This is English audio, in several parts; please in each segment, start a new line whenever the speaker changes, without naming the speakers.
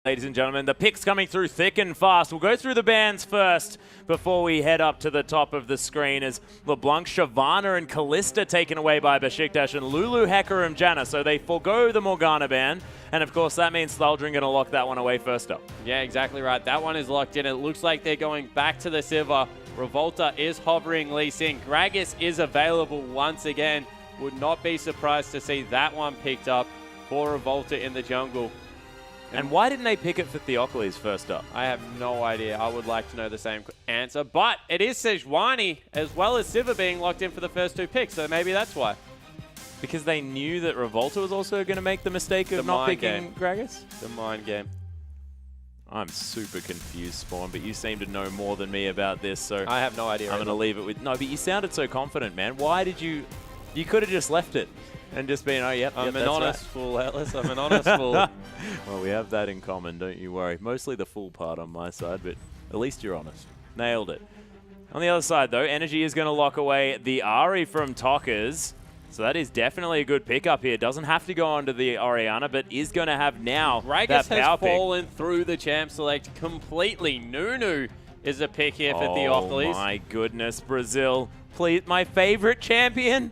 Ladies and gentlemen, the picks coming through thick and fast. We'll go through the bands first before we head up to the top of the screen as LeBlanc, Shavana, and Callista taken away by Beşiktaş, and Lulu, Hecker, and Jana. So they forego the Morgana ban. And of course, that means Thaldrin going to lock that one away first up.
Yeah, exactly right. That one is locked in. It looks like they're going back to the Sivir. Revolta is hovering Lee Sin. Gragas is available once again. Would not be surprised to see that one picked up for Revolta in the jungle.
And why didn't they pick it for Theocles first up?
I have no idea. I would like to know the same answer. But it is Sejuani as well as Sivir being locked in for the first two picks, so maybe that's why.
Because they knew that Revolta was also going to make the mistake of not picking Gragas?
The mind game.
I'm super confused, Spawn, but you seem to know more than me about this, so
I have no idea.
I'm going to leave it with... No, but you sounded so confident, man. Why did you... You could have just left it and just been, oh, yep,
I'm an honest fool, Atlas. I'm an honest fool.
Well, we have that in common, don't you worry. Mostly the fool part on my side, but at least you're honest. Nailed it. On the other side, though, Energy is going to lock away the Ahri from Tockers. So that is definitely a good pickup here. Doesn't have to go onto the Orianna, but is going to have now
Gragas
that power
has fallen through the champ select completely. Nunu is a pick here for Theocles.
Oh my goodness, Brazil. Please, my favorite champion.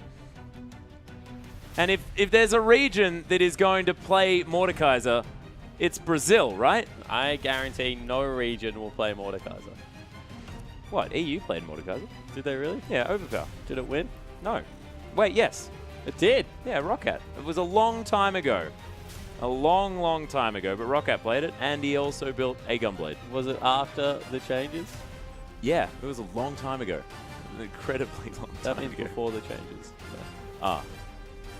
And if there's a region that is going to play Mordekaiser, it's Brazil, right?
I guarantee no region will play Mordekaiser.
What? EU played Mordekaiser?
Did they really?
Yeah, Overpower.
Did it win?
No. Wait, yes.
It did?
Yeah, Roccat. It was a long time ago. A long, long time ago, but Roccat played it, and he also built a Gunblade.
Was it after the changes?
Yeah, it was a long time ago. An incredibly long time
That means
ago.
before the changes.
Ah.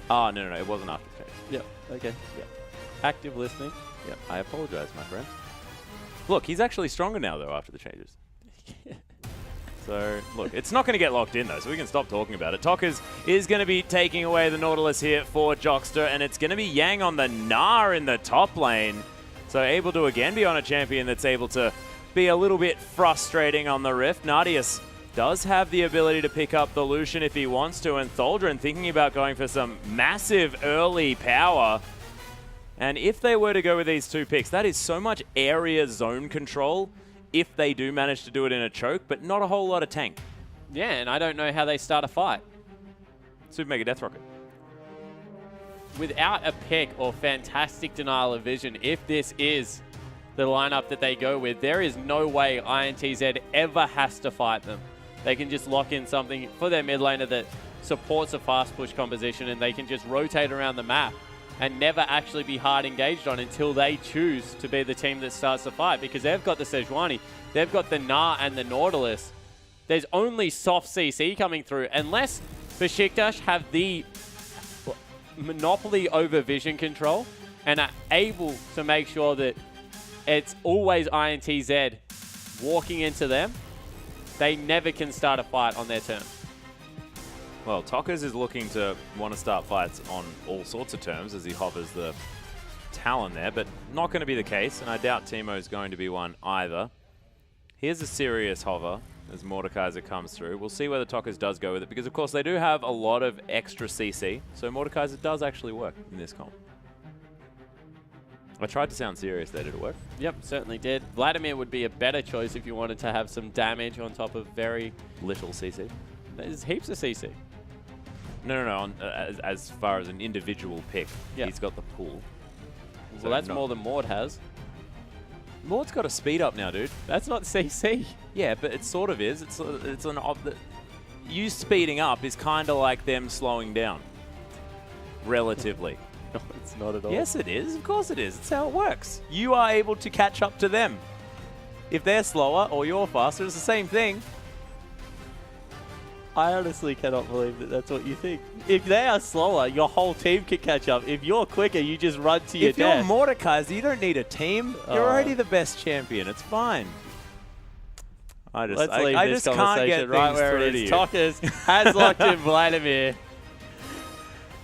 Ah, no, it wasn't after the change.
Yep, okay. Yep. Active listening.
Yep, I apologize, my friend. Look, he's actually stronger now, though, after the changes. So, look, it's not going to get locked in, though, so we can stop talking about it. Tockers is going to be taking away the Nautilus here for Jockster, and it's going to be Yang on the Gnar in the top lane. So able to, again, be on a champion that's able to be a little bit frustrating on the Rift. Nadius does have the ability to pick up the Lucian if he wants to, and Thaldrin thinking about going for some massive early power. And if they were to go with these two picks, that is so much area zone control if they do manage to do it in a choke, but not a whole lot of tank.
Yeah, and I don't know how they start a fight.
Super Mega Death Rocket.
Without a pick or fantastic denial of vision, if this is the lineup that they go with, there is no way INTZ ever has to fight them. They can just lock in something for their mid laner that supports a fast push composition, and they can just rotate around the map and never actually be hard engaged on until they choose to be the team that starts the fight, because they've got the Sejuani, they've got the Gnar and the Nautilus. There's only soft CC coming through, unless Beşiktaş have the monopoly over vision control and are able to make sure that it's always INTZ walking into them. They never can start a fight on their terms.
Well, Tockers is looking to want to start fights on all sorts of terms as he hovers the Talon there, but not going to be the case, and I doubt Timo is going to be one either. Here's a serious hover as Mordekaiser comes through. We'll see whether Tockers does go with it, because of course they do have a lot of extra CC, so Mordekaiser does actually work in this comp. I tried to sound serious there. Did it work?
Yep, certainly did. Vladimir would be a better choice if you wanted to have some damage on top of very
little CC.
There's heaps of CC.
No. As far as an individual pick, he's got the pool.
So well, that's more than Mord has.
Mord's got a speed up now, dude.
That's not CC.
Yeah, but it sort of is. It's an you speeding up is kind of like them slowing down, relatively.
No, it's not at all.
Yes, it is. Of course it is. It's how it works. You are able to catch up to them. If they're slower or you're faster, it's the same thing.
I honestly cannot believe that that's what you think. If they are slower, your whole team can catch up. If you're quicker, you just run to your death.
If you're Mordekaiser, you don't need a team. You're already the best champion. It's fine. I just can't get
right where it is. Tockers has locked in Vladimir.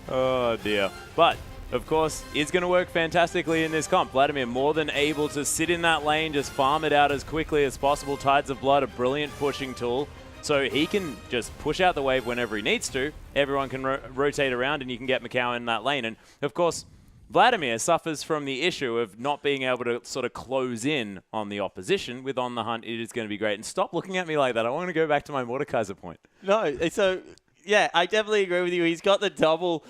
Oh dear. But of course, it's going to work fantastically in this comp. Vladimir more than able to sit in that lane, just farm it out as quickly as possible. Tides of Blood, a brilliant pushing tool. So he can just push out the wave whenever he needs to. Everyone can rotate around and you can get Macau in that lane. And of course, Vladimir suffers from the issue of not being able to sort of close in on the opposition. With On the Hunt, it is going to be great. And stop looking at me like that. I want to go back to my Mordekaiser point.
No, so, yeah, I definitely agree with you. He's got the double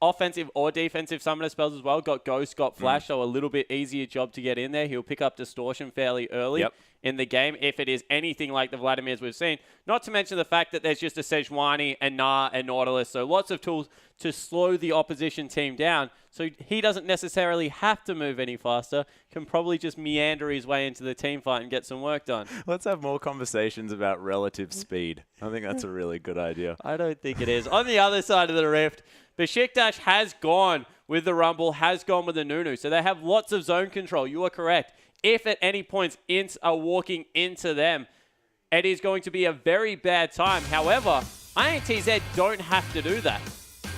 offensive or defensive summoner spells as well. Got Ghost, got Flash, so a little bit easier job to get in there. He'll pick up Distortion fairly early in the game if it is anything like the Vladimirs we've seen. Not to mention the fact that there's just a Sejuani, a Gnar, and Nautilus, so lots of tools to slow the opposition team down. So he doesn't necessarily have to move any faster, can probably just meander his way into the team fight and get some work done.
Let's have more conversations about relative speed. I think that's a really good idea.
I don't think it is. On the other side of the rift, Beşiktaş has gone with the Rumble, has gone with the Nunu. So they have lots of zone control. You are correct. If at any points Ints are walking into them, it is going to be a very bad time. However, INTZ don't have to do that.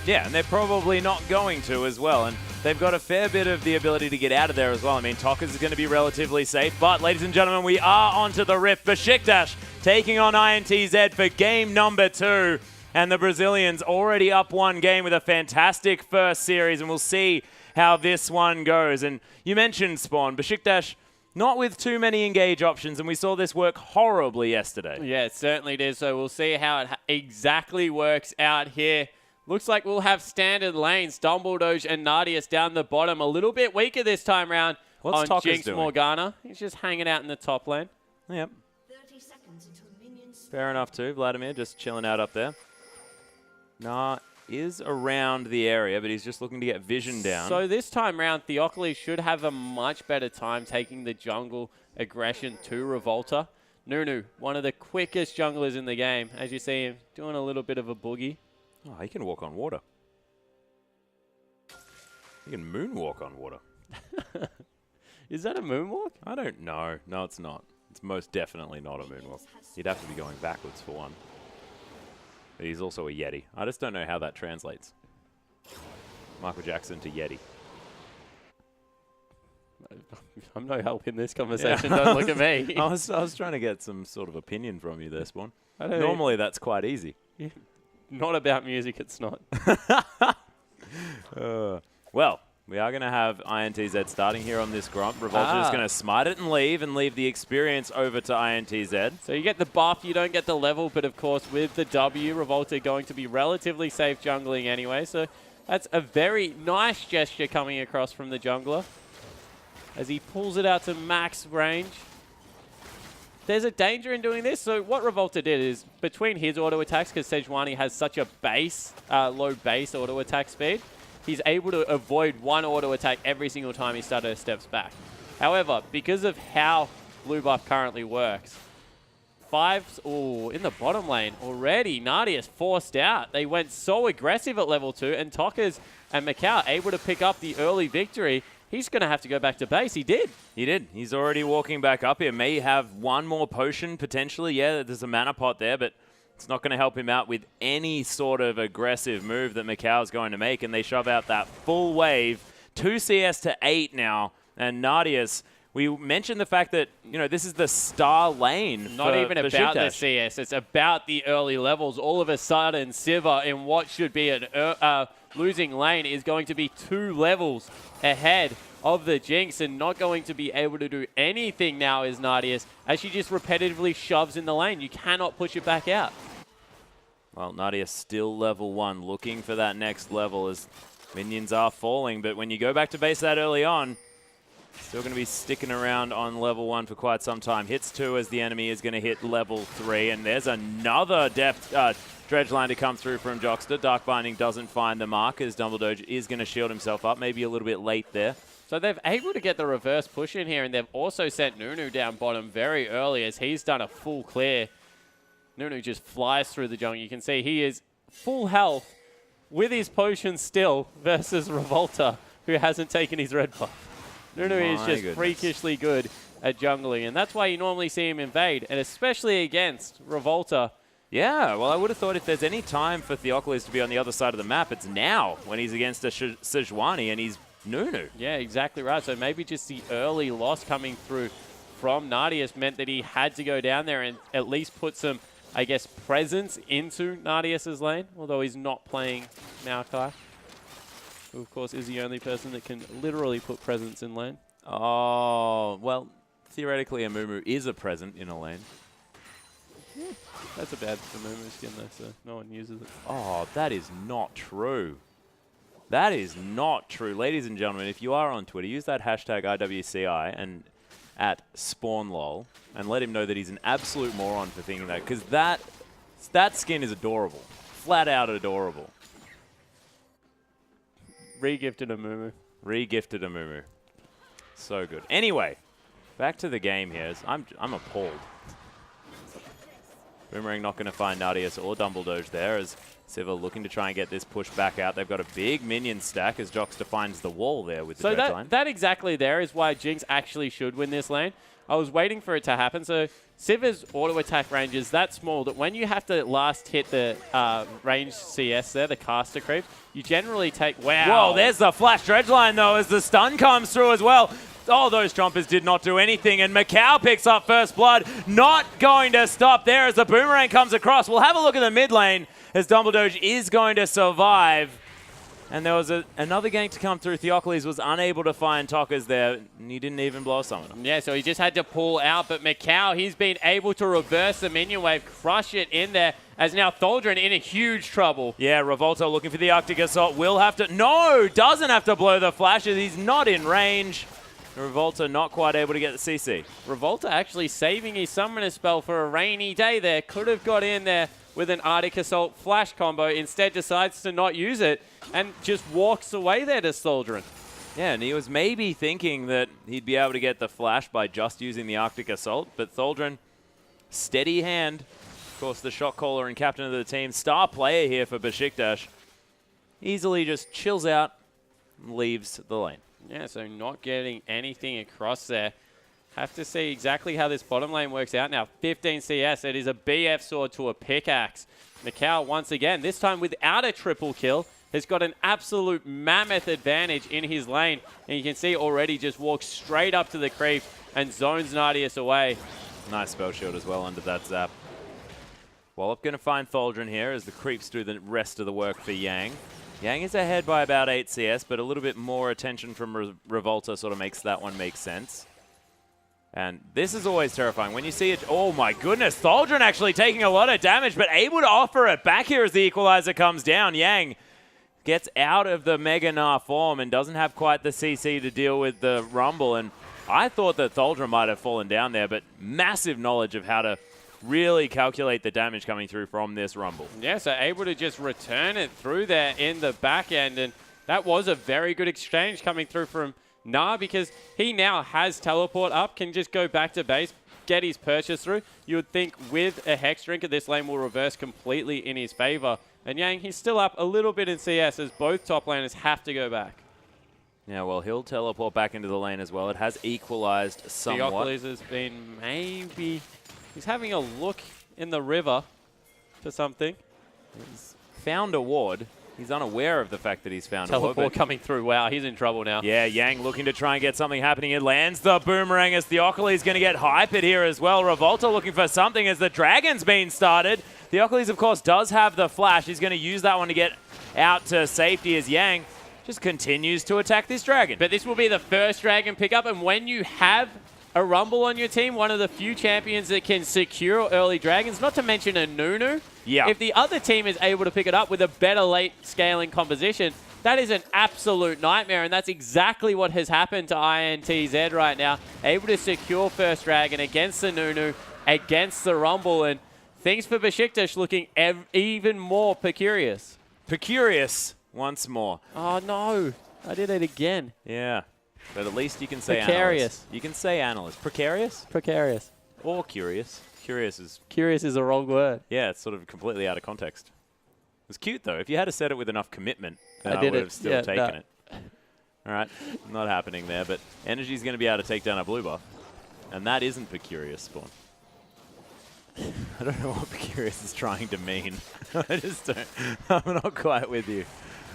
Yeah, and they're probably not going to as well. And they've got a fair bit of the ability to get out of there as well. I mean, Tockers is going to be relatively safe. But, ladies and gentlemen, we are onto the rift. Beşiktaş taking on INTZ for game number 2. And the Brazilians already up 1 game with a fantastic first series. And we'll see how this one goes. And you mentioned Spawn. Beşiktaş not with too many engage options. And we saw this work horribly yesterday.
Yeah, it certainly did. So we'll see how it exactly works out here. Looks like we'll have standard lanes, Dumbledore and Nadius down the bottom. A little bit weaker this time round on Jinx
doing?
Morgana. He's just hanging out in the top lane.
Yep. 30 seconds until minions. Fair enough too. Vladimir just chilling out up there. Gnar is around the area, but he's just looking to get vision down.
So this time round, Theocles should have a much better time taking the jungle aggression to Revolta. Nunu, one of the quickest junglers in the game. As you see him doing a little bit of a boogie.
Oh, he can walk on water. He can moonwalk on water.
Is that a moonwalk?
I don't know. No, it's not. It's most definitely not a moonwalk. He'd have to be going backwards for one. But he's also a Yeti. I just don't know how that translates. Michael Jackson to Yeti.
I'm no help in this conversation. Yeah. Don't look at me.
I was trying to get some sort of opinion from you there, Spawn. Normally that's quite easy.
Yeah. Not about music, it's not.
Well, we are going to have INTZ starting here on this Gromp. Revolta is going to smite it and leave the experience over to INTZ.
So you get the buff, you don't get the level, but of course with the W, Revolta going to be relatively safe jungling anyway. So that's a very nice gesture coming across from the jungler as he pulls it out to max range. There's a danger in doing this. So what Revolta did is, between his auto attacks, because Sejuani has such a low base auto attack speed, he's able to avoid one auto attack every single time he stutter steps back. However, because of how blue buff currently works, in the bottom lane already, Nadius forced out. They went so aggressive at level 2, and Tockers and Macau able to pick up the early victory. He's going to have to go back to base. He did.
He did. He's already walking back up here. May have one more potion, potentially. Yeah, there's a mana pot there, but it's not going to help him out with any sort of aggressive move that Macau is going to make, and they shove out that full wave. 2 CS to 8 now, and Nadius, we mentioned the fact that, you know, this is the star lane.
Not even about the CS. It's about the early levels. All of a sudden, Sivir in what should be an losing lane is going to be 2 levels ahead of the Jinx and not going to be able to do anything now is Nadius as she just repetitively shoves in the lane. You cannot push it back out.
Well, Nadius still level 1, looking for that next level as minions are falling. But when you go back to base that early on, still going to be sticking around on level 1 for quite some time. Hits 2 as the enemy is going to hit level 3. And there's another dredge line to come through from Jockster. Dark Binding doesn't find the mark as Dumbledore is going to shield himself up. Maybe a little bit late there.
So they've able to get the reverse push in here, and they've also sent Nunu down bottom very early as he's done a full clear. Nunu just flies through the jungle. You can see he is full health with his potion still versus Revolta, who hasn't taken his red buff. Nunu is just freakishly good at jungling, and that's why you normally see him invade, and especially against Revolta.
Yeah, well, I would have thought if there's any time for Theocles to be on the other side of the map, it's now when he's against a Sejuani and he's Nunu.
Yeah, exactly right. So maybe just the early loss coming through from Nadius meant that he had to go down there and at least put some, I guess, presence into Nadius's lane, although he's not playing Maokai. who of course is the only person that can literally put presents in lane.
Oh, well, theoretically, a Moo is a present in a lane.
That's a bad Amumu skin though, so no one uses it.
Oh, that is not true. That is not true. Ladies and gentlemen, if you are on Twitter, use that hashtag IWCI and at SpawnLol and let him know that he's an absolute moron for thinking that, because that skin is adorable. Flat out adorable.
Re-gifted Amumu.
Re-gifted Amumu. So good. Anyway, back to the game here. I'm appalled. Boomerang not going to find Nadius or Dumbledore there as Siva looking to try and get this push back out. They've got a big minion stack as Jox defines the wall there with the Dredge line.
That exactly there is why Jinx actually should win this lane. I was waiting for it to happen. So Siva's auto attack range is that small that when you have to last hit the range CS there, the caster creep, you generally take... Wow.
Whoa, there's the flash Dredge line though as the stun comes through as well. Oh, those Chompers did not do anything, and Macau picks up first blood. Not going to stop there as the Boomerang comes across. We'll have a look at the mid lane as Dumbledore is going to survive. And there was another gank to come through. Theocles was unable to find Tockers there, and he didn't even blow someone.
Yeah, so he just had to pull out, but Macau, he's been able to reverse the minion wave, crush it in there, as now Tholdren in a huge trouble.
Yeah, Revolta looking for the Arctic Assault. Will have to... No! Doesn't have to blow the flashes. He's not in range. Revolta not quite able to get the CC.
Revolta actually saving his summoner spell for a rainy day there. Could have got in there with an Arctic Assault flash combo. Instead decides to not use it and just walks away there to Tholdren.
Yeah, and he was maybe thinking that he'd be able to get the flash by just using the Arctic Assault, but Tholdren, steady hand. Of course, the shot caller and captain of the team, star player here for Beşiktaş, easily just chills out and leaves the lane.
Yeah, so not getting anything across there. Have to see exactly how this bottom lane works out now. 15 CS, it is a BF sword to a pickaxe. Macau, once again, this time without a triple kill, has got an absolute mammoth advantage in his lane. And you can see already just walks straight up to the creep and zones Nadius away.
Nice spell shield as well under that zap. Wallop going to find Tholdren here as the creeps do the rest of the work for Yang. Yang is ahead by about 8 CS, but a little bit more attention from Revolta sort of makes that one make sense. And this is always terrifying. When you see it... Oh my goodness, Tholdren actually taking a lot of damage, but able to offer it back here as the equalizer comes down. Yang gets out of the Mega Gnar form and doesn't have quite the CC to deal with the Rumble. And I thought that Tholdren might have fallen down there, but massive knowledge of how to really calculate the damage coming through from this Rumble.
Yeah, so able to just return it through there in the back end. And that was a very good exchange coming through from Gnar because he now has teleport up, can just go back to base, get his purchase through. You would think with a Hex Drinker, this lane will reverse completely in his favor. And Yang, he's still up a little bit in CS as both top laners have to go back.
Yeah, well, he'll teleport back into the lane as well. It has equalized somewhat.
Theocles has been maybe... He's having a look in the river for something.
He's found a ward. He's unaware of the fact that he's found a ward.
Teleport coming through. Wow, he's in trouble now.
Yeah, Yang looking to try and get something happening. It lands the Boomerang as Theocles is going to get hyped here as well. Revolta looking for something as the Dragon's been started. Theocles, of course, does have the flash. He's going to use that one to get out to safety as Yang just continues to attack this Dragon.
But this will be the first Dragon pickup, and when you have a Rumble on your team, one of the few champions that can secure early Dragons, not to mention a Nunu.
Yeah.
If the other team is able to pick it up with a better late scaling composition, that is an absolute nightmare, and that's exactly what has happened to INTZ right now. Able to secure first Dragon against the Nunu, against the Rumble, and things for Beşiktaş looking even more precarious.
Precarious once more.
Oh no, I did it again.
Yeah. But at least you can say
precarious.
Analyst. You can say analyst. Precarious?
Precarious.
Or curious. Curious is...
Curious is a wrong word.
Yeah, it's sort of completely out of context. It was cute, though. If you had said it with enough commitment, then I would have still taken it. All right. Not happening there, but Energy's going to be able to take down a blue buff. And that isn't Precarious, Spawn. I don't know what Precarious is trying to mean. I just don't... I'm not quite with you.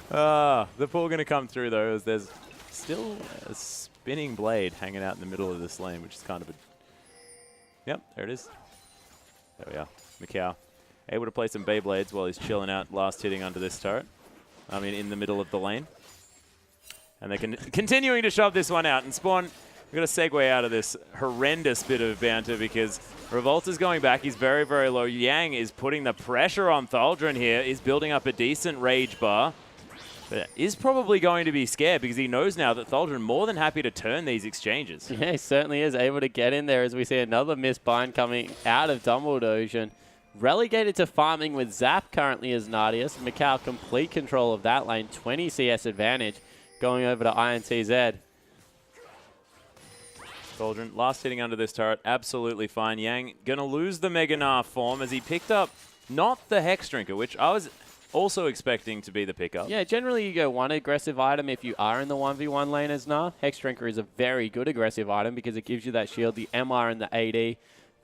The pull going to come through, though, as there's still a spinning blade hanging out in the middle of this lane, which is kind of a... Yep, there it is. There we are. Macau able to play some Beyblades while he's chilling out, last hitting under this turret. I mean, in the middle of the lane. And they're continuing to shove this one out. And Spawn, we've got to segue out of this horrendous bit of banter because Revolta's going back. He's very, very low. Yang is putting the pressure on Thaldron here. He's building up a decent rage bar. But is probably going to be scared because he knows now that Thaldron more than happy to turn these exchanges.
Yeah, he certainly is able to get in there as we see another missed bind coming out of Dumbledore. And relegated to farming with Zap currently as Nadius. Macau complete control of that lane. 20 CS advantage going over to INTZ.
Thaldron last hitting under this turret. Absolutely fine. Yang going to lose the Mega Gnar form as he picked up not the Hex Drinker, which I was also expecting to be the pickup.
Yeah, generally you go one aggressive item if you are in the 1v1 lane as Gnar. Hex Drinker is a very good aggressive item because it gives you that shield, the MR and the AD.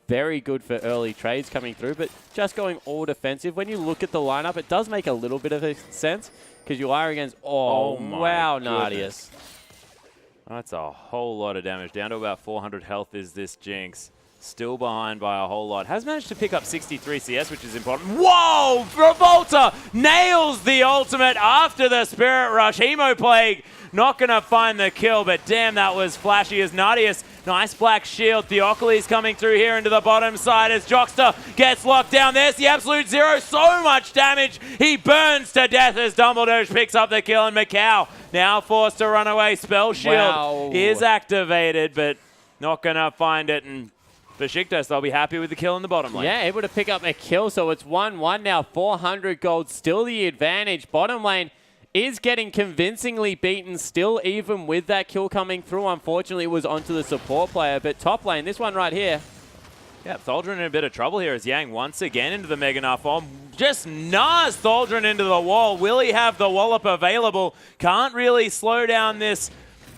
Very good for early trades coming through, but just going all defensive. When you look at the lineup, it does make a little bit of a sense because you are against, oh wow, Nadius.
That's a whole lot of damage. Down to about 400 health is this Jinx. Still behind by a whole lot. Has managed to pick up 63 CS, which is important. Whoa! Revolta nails the ultimate after the Spirit Rush. Hemoplague not going to find the kill, but damn, that was flashy as Nadius. Nice black shield. Theocles coming through here into the bottom side as Jockster gets locked down. There's the Absolute Zero. So much damage. He burns to death as Dumbledore picks up the kill, and Macau now forced to run away. Spell shield is activated, but not going to find it. And Beşiktaş, they'll be happy with the kill in the bottom lane.
Yeah, able to pick up a kill, so it's 1-1 now. 400 gold, still the advantage. Bottom lane is getting convincingly beaten still, even with that kill coming through. Unfortunately, it was onto the support player, but top lane, this one right here.
Yeah, Thaldron in a bit of trouble here as Yang once again into the Mega Gnar form. Just nars Thaldron into the wall. Will he have the wallop available? Can't really slow down this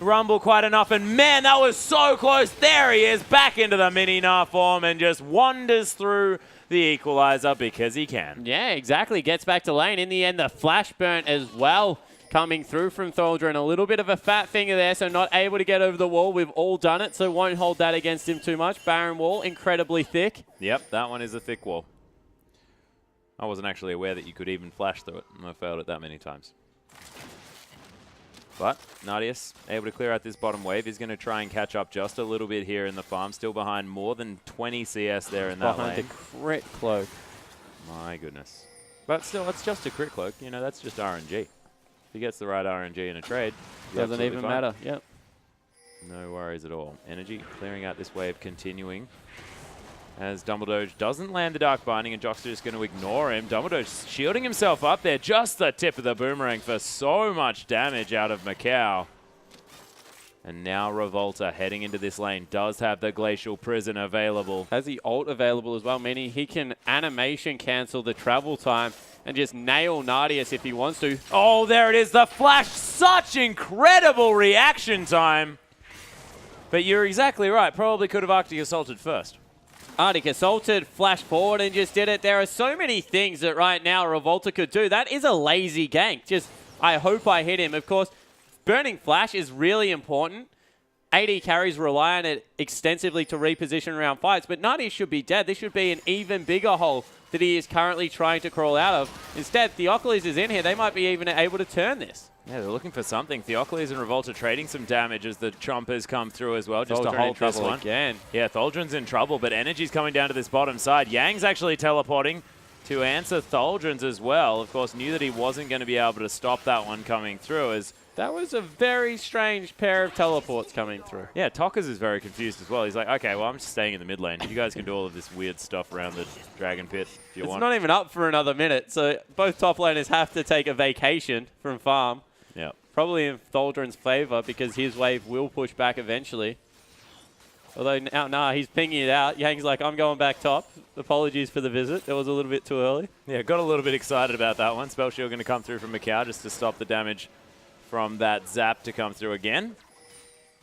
Rumble quite enough, and man, that was so close. There he is, back into the mini Gnar form and just wanders through the equalizer because he can.
Yeah, exactly. Gets back to lane. In the end, the flash burn as well coming through from Thaldron. A little bit of a fat finger there, so not able to get over the wall. We've all done it, so won't hold that against him too much. Baron wall, incredibly thick.
Yep, that one is a thick wall. I wasn't actually aware that you could even flash through it, and I failed it that many times. But Nadius able to clear out this bottom wave. He's going to try and catch up just a little bit here in the farm. Still behind more than 20 CS there in that lane.
Behind the crit cloak.
My goodness. But still, it's just a crit cloak. You know, that's just RNG. If he gets the right RNG in a trade,
doesn't even matter. Yep.
No worries at all. Energy clearing out this wave, continuing. As Dumbledore doesn't land the Dark Binding, and Jockster is going to ignore him. Dumbledore shielding himself up there, just the tip of the boomerang for so much damage out of Macau. And now Revolta heading into this lane does have the Glacial Prison available.
Has the ult available as well, meaning he can animation cancel the travel time and just nail Nadius if he wants to.
Oh, there it is, the flash. Such incredible reaction time. But you're exactly right. Probably could have Arctic Assaulted first.
Arctic assaulted, flashed forward and just did it. There are so many things that right now Revolta could do. That is a lazy gank. Just, I hope I hit him. Of course, burning flash is really important. AD carries rely on it extensively to reposition around fights, but Nadius should be dead. This should be an even bigger hole that he is currently trying to crawl out of. Instead, Theocles is in here. They might be even able to turn this.
Yeah, they're looking for something. Theocles and Revolta trading some damage as the chompers come through as well, just to hold this one.
Again.
Yeah, Thaldron's in trouble, but energy's coming down to this bottom side. Yang's actually teleporting to answer Thaldron's as well. Of course, knew that he wasn't going to be able to stop that one coming through as...
That was a very strange pair of teleports coming through.
Yeah, Tockers is very confused as well. He's like, okay, well, I'm just staying in the mid lane. You guys can do all of this weird stuff around the Dragon Pit if you want.
It's not even up for another minute, so both top laners have to take a vacation from farm.
Yeah.
Probably in Thaldron's favor because his wave will push back eventually. Although now he's pinging it out. Yang's like, I'm going back top. Apologies for the visit. It was a little bit too early.
Yeah, got a little bit excited about that one. Spell Shield going to come through from Macau just to stop the damage from that zap to come through again.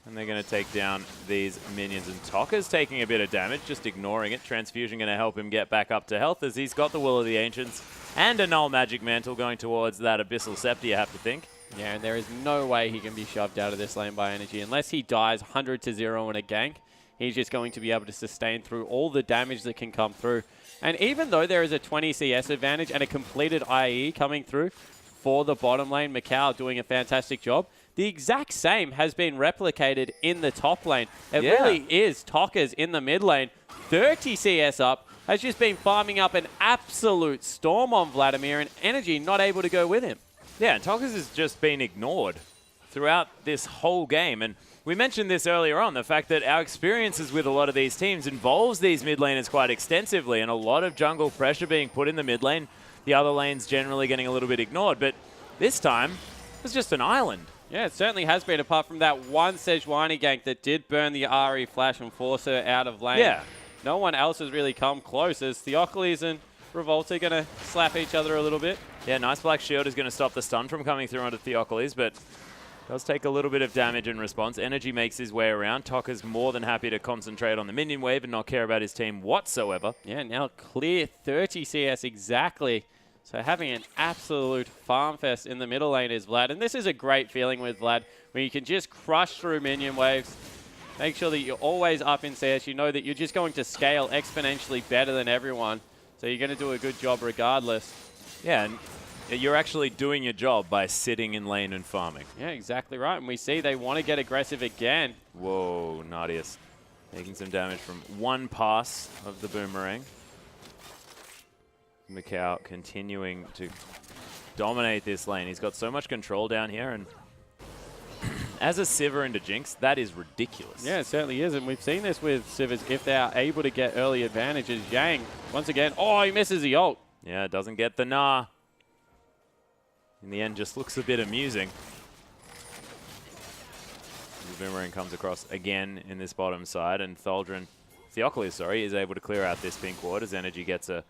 And they're going to take down these minions. And Tokka's taking a bit of damage, just ignoring it. Transfusion going to help him get back up to health as he's got the Will of the Ancients and a Null Magic Mantle going towards that Abyssal Scepter, you have to think.
Yeah, and there is no way he can be shoved out of this lane by energy. Unless he dies 100-0 in a gank, he's just going to be able to sustain through all the damage that can come through. And even though there is a 20 CS advantage and a completed IE coming through for the bottom lane, Macau doing a fantastic job, the exact same has been replicated in the top lane. It
Yeah.
really is Tockers in the mid lane. 30 CS up, has just been farming up an absolute storm on Vladimir, and Energy not able to go with him.
Yeah, and Tockers has just been ignored throughout this whole game. And we mentioned this earlier on, the fact that our experiences with a lot of these teams involves these mid laners quite extensively, and a lot of jungle pressure being put in the mid lane. The other lanes generally getting a little bit ignored, but this time it was just an island.
Yeah, it certainly has been, apart from that one Sejuani gank that did burn the RE flash and force her out of lane.
Yeah.
No one else has really come close, as Theocles and Revolta going to slap each other a little bit.
Yeah, nice Black Shield is going to stop the stun from coming through onto Theocles, but does take a little bit of damage in response. Energy makes his way around. Tokka's more than happy to concentrate on the minion wave and not care about his team whatsoever.
Yeah, now clear 30 CS exactly. So having an absolute farm fest in the middle lane is Vlad. And this is a great feeling with Vlad, where you can just crush through minion waves. Make sure that you're always up in CS. You know that you're just going to scale exponentially better than everyone. So you're going to do a good job regardless.
Yeah, and you're actually doing your job by sitting in lane and farming.
Yeah, exactly right. And we see they want to get aggressive again.
Whoa, Nadius taking some damage from one pass of the boomerang. Macau continuing to dominate this lane. He's got so much control down here, and as a Sivir into Jinx, that is ridiculous.
Yeah, it certainly is, and we've seen this with Sivers if they are able to get early advantages. Yang, once again, oh, he misses the ult.
Yeah, doesn't get the nah. In the end, just looks a bit amusing. The boomerang comes across again in this bottom side, and Theocles, sorry, is able to clear out this pink ward as Energy gets a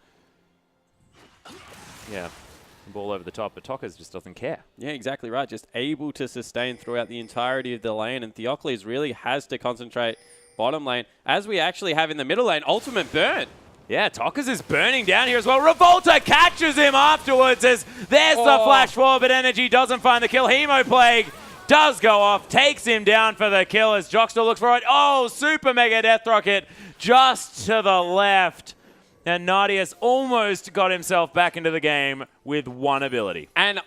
ball over the top, but Tokka's just doesn't care.
Yeah, exactly right. Just able to sustain throughout the entirety of the lane, and Theocles really has to concentrate bottom lane, as we actually have in the middle lane. Ultimate burn.
Yeah, Tokka's is burning down here as well. Revolta catches him afterwards as there's the flash forward, but Energy doesn't find the kill. Hemoplague does go off, takes him down for the kill as Jockster looks for it. Oh, super mega death rocket just to the left. And Nadius almost got himself back into the game with one ability.
And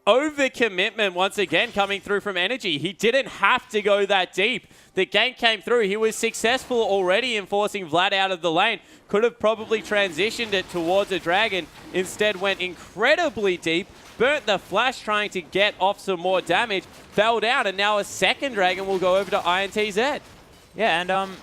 overcommitment once again coming through from Energy. He didn't have to go that deep. The gank came through. He was successful already in forcing Vlad out of the lane. Could have probably transitioned it towards a dragon. Instead went incredibly deep. Burnt the flash trying to get off some more damage. Fell down, and now a second dragon will go over to INTZ.
Yeah, and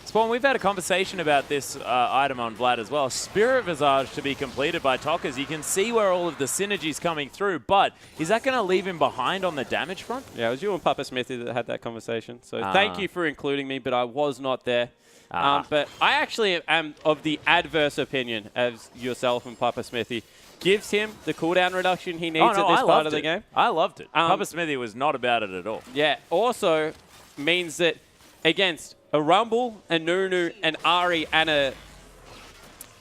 Spawn, we've had a conversation about this item on Vlad as well. Spirit Visage to be completed by Tokkas. You can see where all of the synergy's coming through, but is that going to leave him behind on the damage front?
Yeah, it was you and Papa Smithy that had that conversation. So thank you for including me, but I was not there. But I actually am of the adverse opinion as yourself and Papa Smithy. Gives him the cooldown reduction he needs at this part of the game.
I loved it. Papa Smithy was not about it at all.
Yeah, also means that against a Rumble, a Nunu, an Ari, and a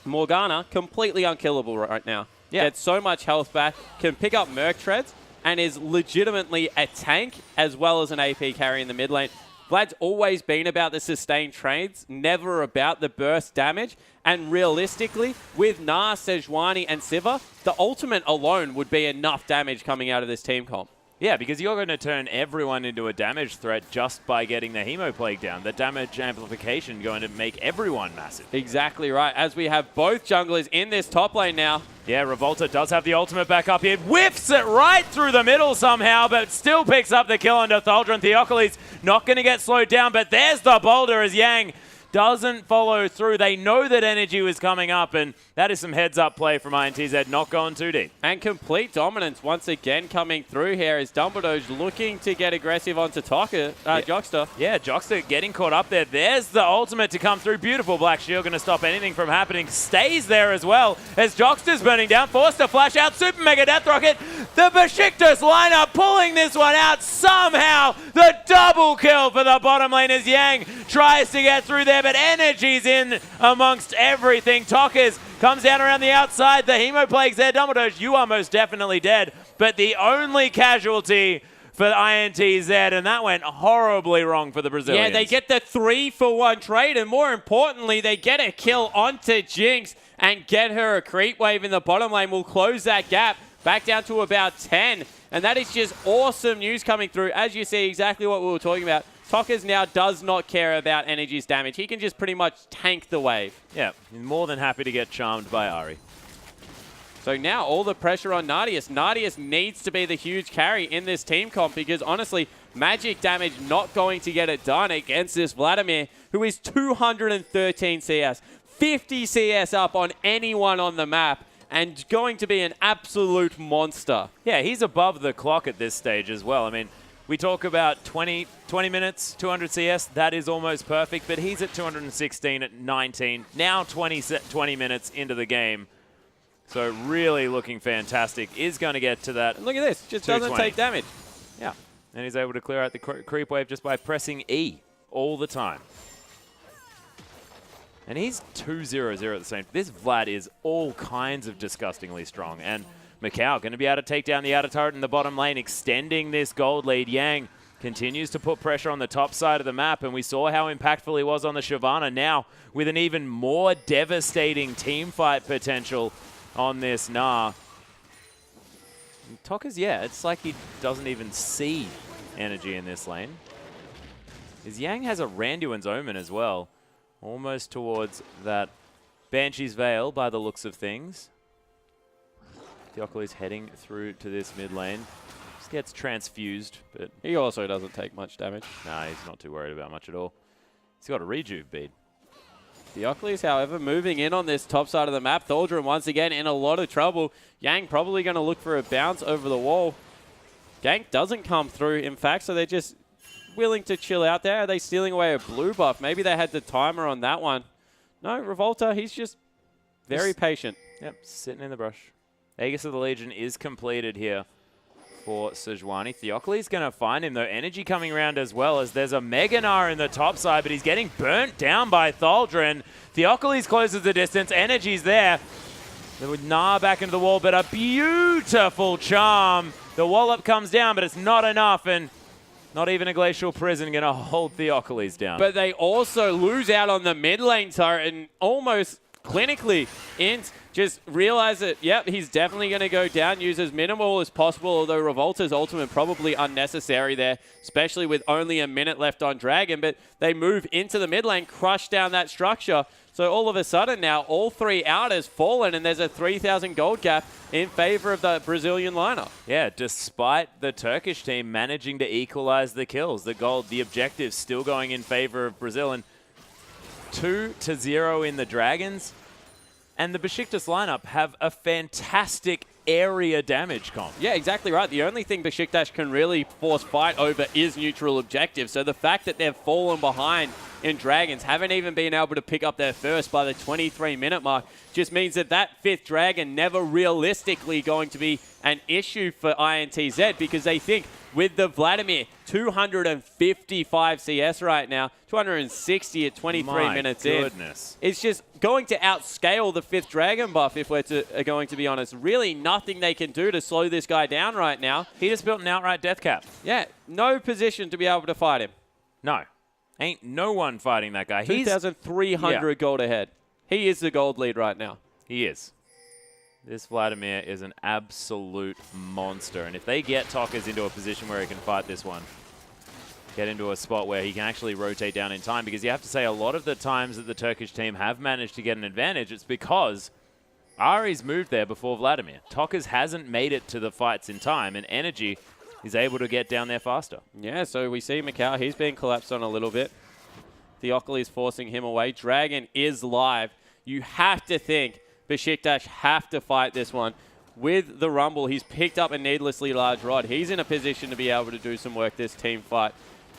Morgana, completely unkillable right now.
Yeah.
Gets so much health back, can pick up Merc Treads, and is legitimately a tank as well as an AP carry in the mid lane. Vlad's always been about the sustained trades, never about the burst damage. And realistically, with Nar, Sejuani, and Sivir, the ultimate alone would be enough damage coming out of this team comp.
Yeah, because you're going to turn everyone into a damage threat just by getting the Hemoplague down. The damage amplification going to make everyone massive.
Exactly right, as we have both junglers in this top lane now.
Yeah, Revolta does have the ultimate back up here. Whiffs it right through the middle somehow, but still picks up the kill on Thaldron. Theocles not going to get slowed down, but there's the boulder as Yang doesn't follow through. They know that Energy was coming up, and that is some heads-up play from INTZ, not going too deep.
And complete dominance once again coming through here as Dumbledore's looking to get aggressive onto Jockster.
Yeah, Jockster getting caught up there. There's the ultimate to come through. Beautiful Black Shield, going to stop anything from happening. Stays there as well as Jockster's burning down. Forced to flash out. Super Mega Death Rocket. The Beşiktaş lineup pulling this one out. Somehow, the double kill for the bottom lane as Yang tries to get through there, but Energy's in amongst everything. Tokkas comes down around the outside. The Hemoplague's there. Dumbledore, you are most definitely dead. But the only casualty for INTZ, and that went horribly wrong for the Brazilians.
Yeah, they get the 3-for-1 trade, and more importantly, they get a kill onto Jinx and get her a creep wave in the bottom lane. Will close that gap. back down to about 10. And that is just awesome news coming through. As you see, exactly what we were talking about. Tokas now does not care about Energy's damage. He can just pretty much tank the wave.
Yeah, he's more than happy to get charmed by Ari.
So now all the pressure on Nadius. Nadius needs to be the huge carry in this team comp because honestly, magic damage not going to get it done against this Vladimir, who is 213 CS, 50 CS up on anyone on the map, and going to be an absolute monster.
Yeah, he's above the clock at this stage as well. I mean, we talk about 20 minutes, 200 CS. That is almost perfect, but he's at 216 at 19. Now 20 minutes into the game. So really looking fantastic. Is going to get to that.
And look at this. Just doesn't take damage.
Yeah. And he's able to clear out the creep wave just by pressing E all the time. And he's 2-0-0 at the same time. This Vlad is all kinds of disgustingly strong. And Macau going to be able to take down the outer turret in the bottom lane, extending this gold lead. Yang continues to put pressure on the top side of the map, and we saw how impactful he was on the Shyvana. Now, with an even more devastating team fight potential on this Gnar. Tokas, yeah, it's like he doesn't even see energy in this lane. His Yang has a Randuin's Omen as well, almost towards that Banshee's Veil by the looks of things. Theocles heading through to this mid lane. Just gets transfused, but
he also doesn't take much damage.
Nah, he's not too worried about much at all. He's got a rejuve bead.
Theocles, however, moving in on this top side of the map. Thaldren once again in a lot of trouble. Yang probably going to look for a bounce over the wall. Gank doesn't come through, in fact, so they're just willing to chill out there. Are they stealing away a blue buff? Maybe they had the timer on that one. No, Revolta, he's just very patient.
Yep, sitting in the brush. Aegis of the Legion is completed here for Sejuani. Theocles going to find him, though. Energy coming around as well, as there's a Mega Gnar in the top side, but he's getting burnt down by Thaldren. Theocles closes the distance. Energy's there. With Gnar back into the wall, but a beautiful charm. The wallop comes down, but it's not enough, and not even a Glacial Prison going to hold Theocles down.
But they also lose out on the mid lane turret, and almost clinically, INTZ just realize that, yep, he's definitely going to go down, use as minimal as possible, although Revolta's ultimate probably unnecessary there, especially with only a minute left on Dragon, but they move into the mid lane, crush down that structure. So all of a sudden now, all three outers fallen, and there's a 3,000 gold gap in favor of the Brazilian lineup.
Yeah, despite the Turkish team managing to equalize the kills, the objective still going in favor of Brazil, and 2-0 in the Dragons. And the Beşiktaş lineup have a fantastic area damage comp.
Yeah, exactly right. The only thing Beşiktaş can really force fight over is neutral objectives. So the fact that they've fallen behind in Dragons, haven't even been able to pick up their first by the 23-minute mark, just means that that fifth Dragon never realistically going to be an issue for INTZ, because they think with the Vladimir, 255 CS right now, 260 at 23 minutes in. It's just going to outscale the fifth Dragon buff, if we're going to be honest. Really nothing they can do to slow this guy down right now.
He just built an outright death cap.
Yeah, no position to be able to fight him.
No. Ain't no one fighting that guy.
2,300 gold ahead. He is the gold lead right now.
He is. This Vladimir is an absolute monster. And if they get Tokas into a position where he can fight this one, get into a spot where he can actually rotate down in time, because you have to say a lot of the times that the Turkish team have managed to get an advantage, it's because Ari's moved there before Vladimir. Tokas hasn't made it to the fights in time, and Energy is able to get down there faster.
Yeah, so we see Macau, he's being collapsed on a little bit. Theocles forcing him away. Dragon is live. You have to think Beşiktaş have to fight this one. With the Rumble, he's picked up a needlessly large rod. He's in a position to be able to do some work this team fight.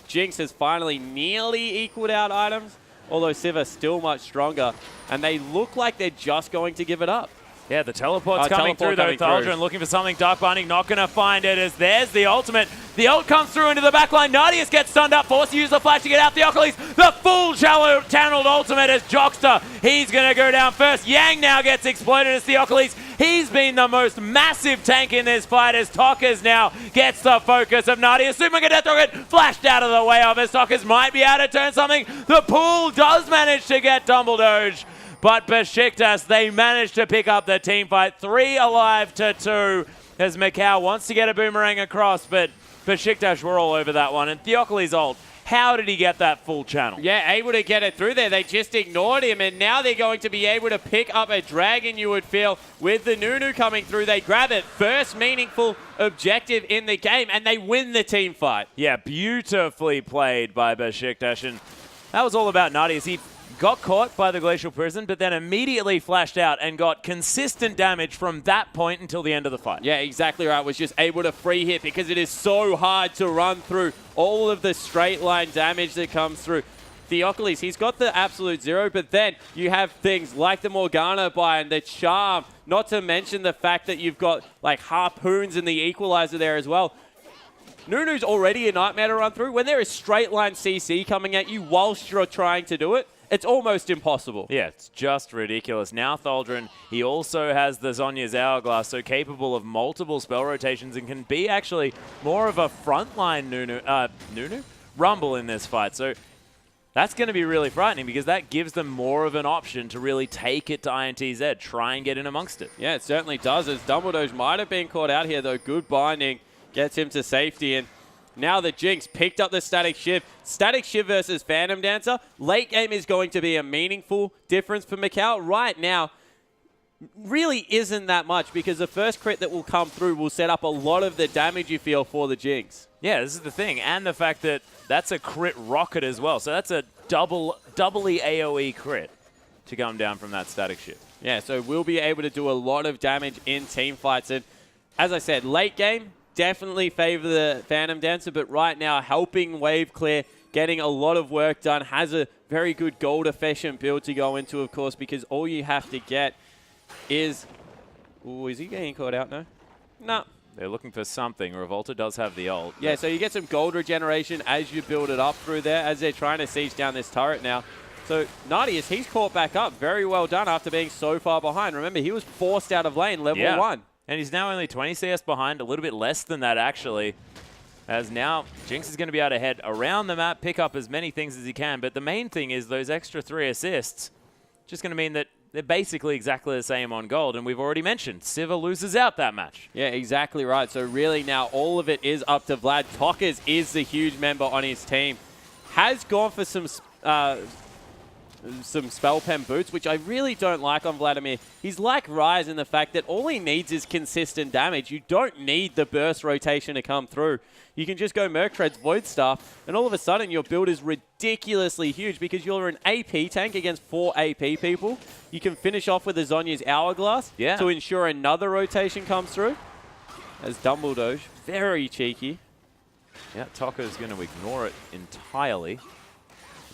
Jinx has finally nearly equaled out items, although Siva still much stronger, and they look like they're just going to give it up.
Yeah, the teleport's coming through, though. Thaldren looking for something. Dark Binding not going to find it, as there's the ultimate. The ult comes through into the backline. Nadius gets stunned up, forced to use the flash to get out. Theocles, the full channeled ultimate as Jockster. He's going to go down first. Yang now gets exploited as Theocles. He's been the most massive tank in this fight, as Tokas now gets the focus of Nadius. Super Mega Death Rocket flashed out of the way of as Tokas might be able to turn something. The pool does manage to get Dumbledore. But Beşiktaş, they managed to pick up the team fight. 3 alive to 2. as Macau wants to get a boomerang across, but Beşiktaş were all over that one. And Theocles' ult, how did he get that full channel?
Yeah, able to get it through there. They just ignored him, and now they're going to be able to pick up a dragon, you would feel, with the Nunu coming through. They grab it. First meaningful objective in the game, and they win the team fight.
Yeah, beautifully played by Beşiktaş. And that was all about Nadius. He got caught by the Glacial Prison, but then immediately flashed out and got consistent damage from that point until the end of the fight.
Yeah, exactly right. Was just able to free hit because it is so hard to run through all of the straight line damage that comes through. Theocles, he's got the absolute zero, but then you have things like the Morgana buy and the Charm, not to mention the fact that you've got like Harpoons and the Equalizer there as well. Nunu's already a nightmare to run through. When there is straight line CC coming at you whilst you're trying to do it, it's almost impossible.
Yeah, it's just ridiculous. Now Tholdren, he also has the Zhonya's Hourglass, so capable of multiple spell rotations and can be actually more of a frontline Nunu? Rumble in this fight. So that's going to be really frightening because that gives them more of an option to really take it to INTZ, try and get in amongst it.
Yeah, it certainly does, as Dumbledore might have been caught out here, though. Good binding gets him to safety, and now the Jinx picked up the Static Shiv. Static Shiv versus Phantom Dancer. Late game is going to be a meaningful difference for Macau. Right now, really isn't that much because the first crit that will come through will set up a lot of the damage you feel for the Jinx.
Yeah, this is the thing. And the fact that that's a crit rocket as well. So that's a doubly AoE crit to come down from that Static Shiv.
Yeah, so we'll be able to do a lot of damage in team fights. And as I said, late game, definitely favor the Phantom Dancer, but right now helping wave clear, getting a lot of work done, has a very good gold efficient build to go into, of course, because all you have to get is... Ooh, is he getting caught out? No? No.
They're looking for something. Revolta does have the ult.
Yeah, so you get some gold regeneration as you build it up through there, as they're trying to siege down this turret now. So Nadius, he's caught back up. Very well done after being so far behind. Remember, he was forced out of lane, level 1.
And he's now only 20 CS behind, a little bit less than that actually. As now, Jinx is going to be able to head around the map, pick up as many things as he can. But the main thing is those extra 3 assists. Just going to mean that they're basically exactly the same on gold. And we've already mentioned, Siva loses out that match.
Yeah, exactly right. So really now all of it is up to Vlad. Tockers is the huge member on his team. Has gone for some spell pen boots, which I really don't like on Vladimir. He's like Ryze in the fact that all he needs is consistent damage. You don't need the burst rotation to come through. You can just go Merc Treads, Void Staff, and all of a sudden your build is ridiculously huge because you're an AP tank against 4 AP people. You can finish off with a Zhonya's Hourglass to ensure another rotation comes through. As Dumbledore, very cheeky.
Yeah, Tokka's going to ignore it entirely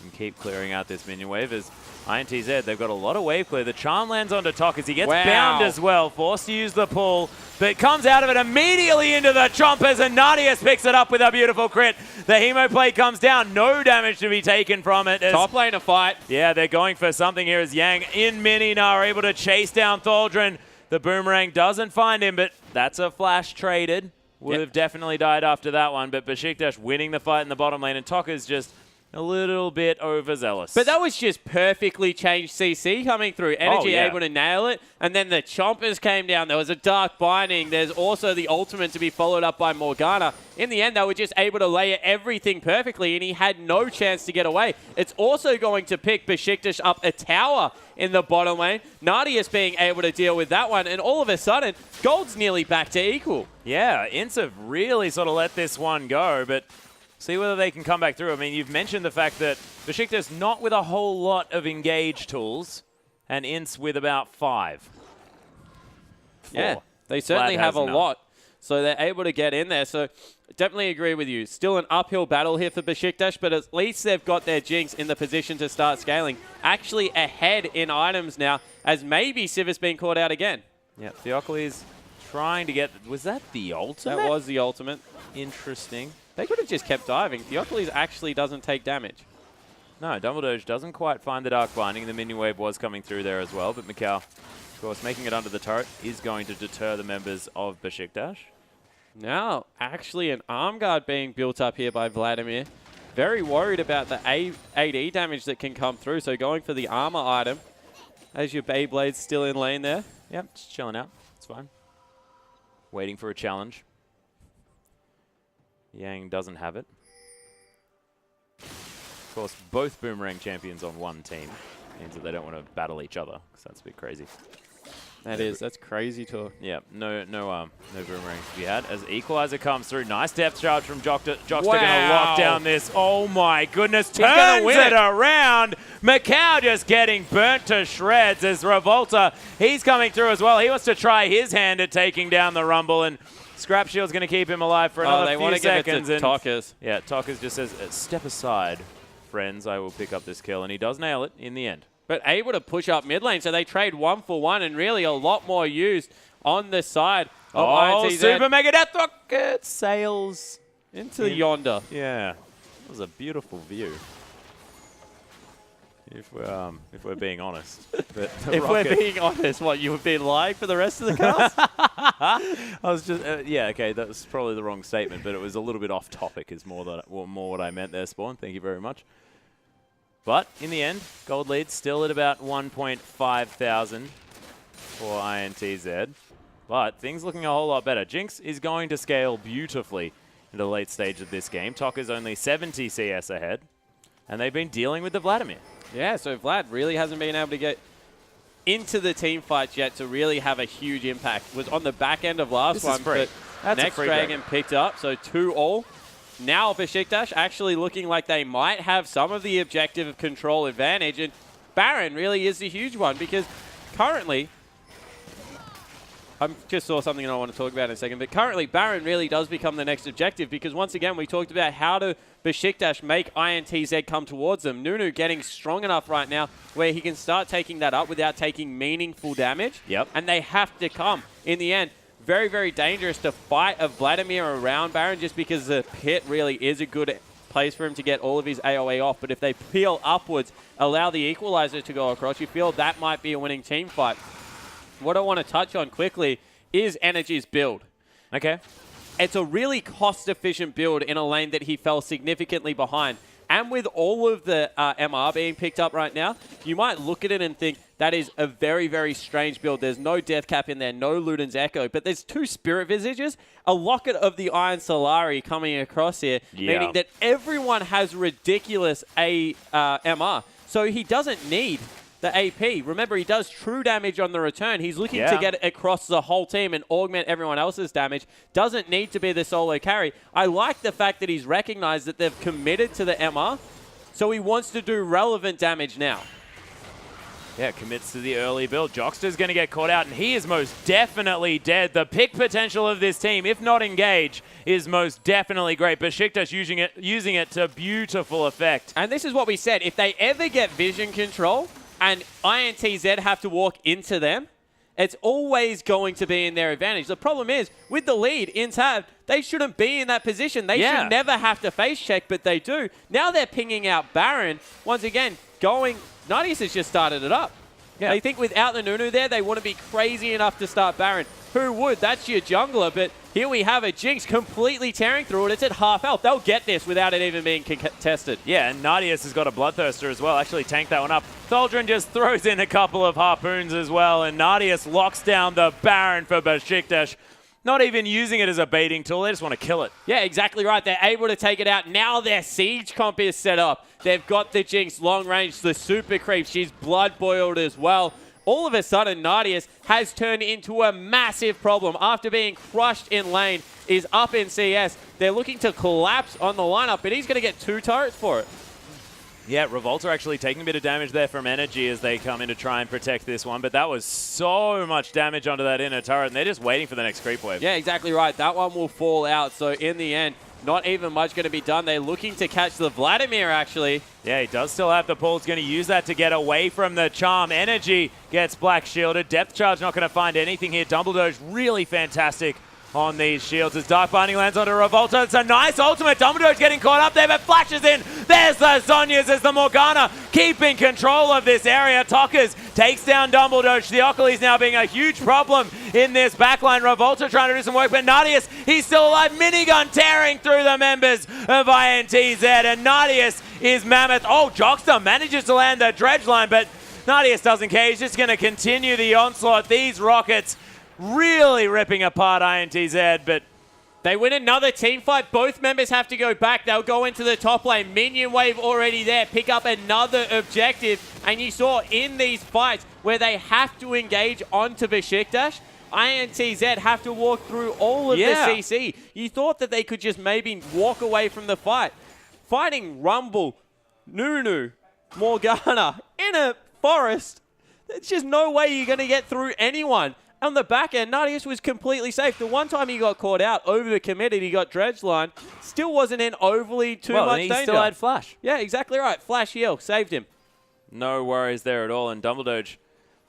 and keep clearing out this minion wave as INTZ, they've got a lot of wave clear. The charm lands onto Tok as he gets bound as well, forced to use the pull, but comes out of it immediately into the chompers, and Nadius picks it up with a beautiful crit. The Hemo plate comes down, no damage to be taken from it.
Top lane to fight.
Yeah, they're going for something here as Yang in mini are able to chase down Tholdren. The boomerang doesn't find him, but that's a flash traded. Would have definitely died after that one, but Beşiktaş winning the fight in the bottom lane, and Tok is just a little bit overzealous.
But that was just perfectly changed CC coming through. Energy able to nail it. And then the chompers came down. There was a dark binding. There's also the ultimate to be followed up by Morgana. In the end, they were just able to layer everything perfectly, and he had no chance to get away. It's also going to pick Beşiktaş up a tower in the bottom lane. Nadius being able to deal with that one, and all of a sudden, gold's nearly back to equal.
Yeah, INTZ really sort of let this one go, but see whether they can come back through. I mean, you've mentioned the fact that Beşiktaş not with a whole lot of engage tools, and INTZ with about 5. 4.
Yeah, they certainly have a lot, so they're able to get in there. So definitely agree with you. Still an uphill battle here for Beşiktaş, but at least they've got their Jinx in the position to start scaling. Actually ahead in items now, as maybe Siva's been caught out again.
Yeah, Theocles trying to get... Was that the ultimate?
That was the ultimate.
Interesting.
They could have just kept diving. Theocles actually doesn't take damage.
No, Dumbledore doesn't quite find the Dark Binding. The minion wave was coming through there as well, but Macau, of course, making it under the turret is going to deter the members of Beşiktaş.
Now, actually an arm guard being built up here by Vladimir. Very worried about the AD damage that can come through, so going for the armor item. As your Beyblade's still in lane there.
Yep, just chilling out. It's fine. waiting for a challenge. Yang doesn't have it. Of course, both Boomerang champions on one team means that they don't want to battle each other, because that's a bit crazy.
That's crazy talk.
Yeah, no Boomerangs to be had. As Equalizer comes through, nice depth charge from Jockster. Jockster going to lock down this. Oh my goodness, turns it around. Macau just getting burnt to shreds as Revolta, he's coming through as well. He wants to try his hand at taking down the Rumble, and Scrap Shield's going to keep him alive for another few seconds.
Give it to Talkers.
Yeah, Talkers just says, step aside, friends, I will pick up this kill, and he does nail it in the end.
But able to push up mid lane, so they trade 1-for-1 and really a lot more used on the side of INTZ.
Super Mega Death Rocket sails
into yonder.
Yeah, it was a beautiful view. If we're being honest.
If we're being honest, what, you would be lying for the rest of the cast?
I was just, yeah, okay, that was probably the wrong statement, but it was a little bit off topic is more what I meant there, Spawn. Thank you very much. But in the end, gold lead still at about 1.5 thousand for INTZ. But things looking a whole lot better. Jinx is going to scale beautifully in the late stage of this game. Tokka's only 70 CS ahead, and they've been dealing with the Vladimir.
Yeah, so Vlad really hasn't been able to get into the team fights yet to really have a huge impact. Was on the back end of last one, but next Dragon picked up, so 2-all. Now Beşiktaş actually looking like they might have some of the objective of control advantage, and Baron really is the huge one because currently, I just saw something I want to talk about in a second, but currently Baron really does become the next objective because once again we talked about how to Beşiktaş make INTZ come towards them. Nunu getting strong enough right now where he can start taking that up without taking meaningful damage.
Yep.
And they have to come in the end. Very, very dangerous to fight a Vladimir around Baron just because the pit really is a good place for him to get all of his AoE off. But if they peel upwards, allow the Equalizer to go across, you feel that might be a winning team fight. What I want to touch on quickly is Energy's build.
Okay.
It's a really cost-efficient build in a lane that he fell significantly behind. And with all of the MR being picked up right now, you might look at it and think that is a very, very strange build. There's no Death Cap in there, no Luden's Echo, but there's 2 Spirit Visages, a Locket of the Iron Solari coming across here, meaning that everyone has ridiculous MR. So he doesn't need the AP. Remember, he does true damage on the return. He's looking to get it across the whole team and augment everyone else's damage. Doesn't need to be the solo carry. I like the fact that he's recognized that they've committed to the MR, so he wants to do relevant damage now.
Yeah, commits to the early build. Jockster's going to get caught out, and he is most definitely dead. The pick potential of this team, if not engage, is most definitely great. Beşiktaş using it to beautiful effect.
And this is what we said. If they ever get vision control, and INTZ have to walk into them, it's always going to be in their advantage. The problem is, with the lead in tab, they shouldn't be in that position. They should never have to face check, but they do. Now they're pinging out Baron. Once again, Nadius has just started it up. Yeah. They think without the Nunu there, they want to be crazy enough to start Baron. Who would? That's your jungler, but here we have a Jinx completely tearing through it. It's at half health. They'll get this without it even being contested.
Yeah, and Nadius has got a Bloodthirster as well. Actually tanked that one up. Tholdren just throws in a couple of harpoons as well, and Nadius locks down the Baron for Beşiktaş. Not even using it as a baiting tool. They just want to kill it.
Yeah, exactly right. They're able to take it out. Now their siege comp is set up. They've got the Jinx long range, the super creep. She's blood boiled as well. All of a sudden, Nadius has turned into a massive problem. After being crushed in lane, is up in CS. They're looking to collapse on the lineup, but he's going to get 2 turrets for it.
Yeah, Revolta actually taking a bit of damage there from Energy as they come in to try and protect this one, but that was so much damage onto that inner turret, and they're just waiting for the next creep wave.
Yeah, exactly right. That one will fall out, so in the end, not even much going to be done. They're looking to catch the Vladimir, actually.
Yeah, he does still have the pull. He's going to use that to get away from the charm. Energy gets black shielded. Depth charge not going to find anything here. Dumbledore's really fantastic on these shields as Dark Binding lands onto Revolta. It's a nice ultimate. Dumbledore's getting caught up there, but flashes in. There's the Zhonya's as the Morgana keeping control of this area. Tokkas takes down Dumbledore. Theocles now being a huge problem in this backline. Revolta trying to do some work, but Nadius, he's still alive. Minigun tearing through the members of INTZ, and Nadius is mammoth. Oh, Jockster manages to land the dredge line, but Nadius doesn't care. He's just going to continue the onslaught. These rockets really ripping apart INTZ, but
they win another team fight. Both members have to go back. They'll go into the top lane. Minion wave already there. Pick up another objective. And you saw in these fights where they have to engage onto Beşiktaş, INTZ have to walk through all of the CC. You thought that they could just maybe walk away from the fight. Fighting Rumble, Nunu, Morgana in a forest. There's just no way you're going to get through anyone. On the back end, Nadius was completely safe. The one time he got caught out, over-committed, he got dredge line. Still wasn't in overly too much danger.
He still had flash.
Yeah, exactly right. Flash heal, saved him.
No worries there at all. And Dumbledore,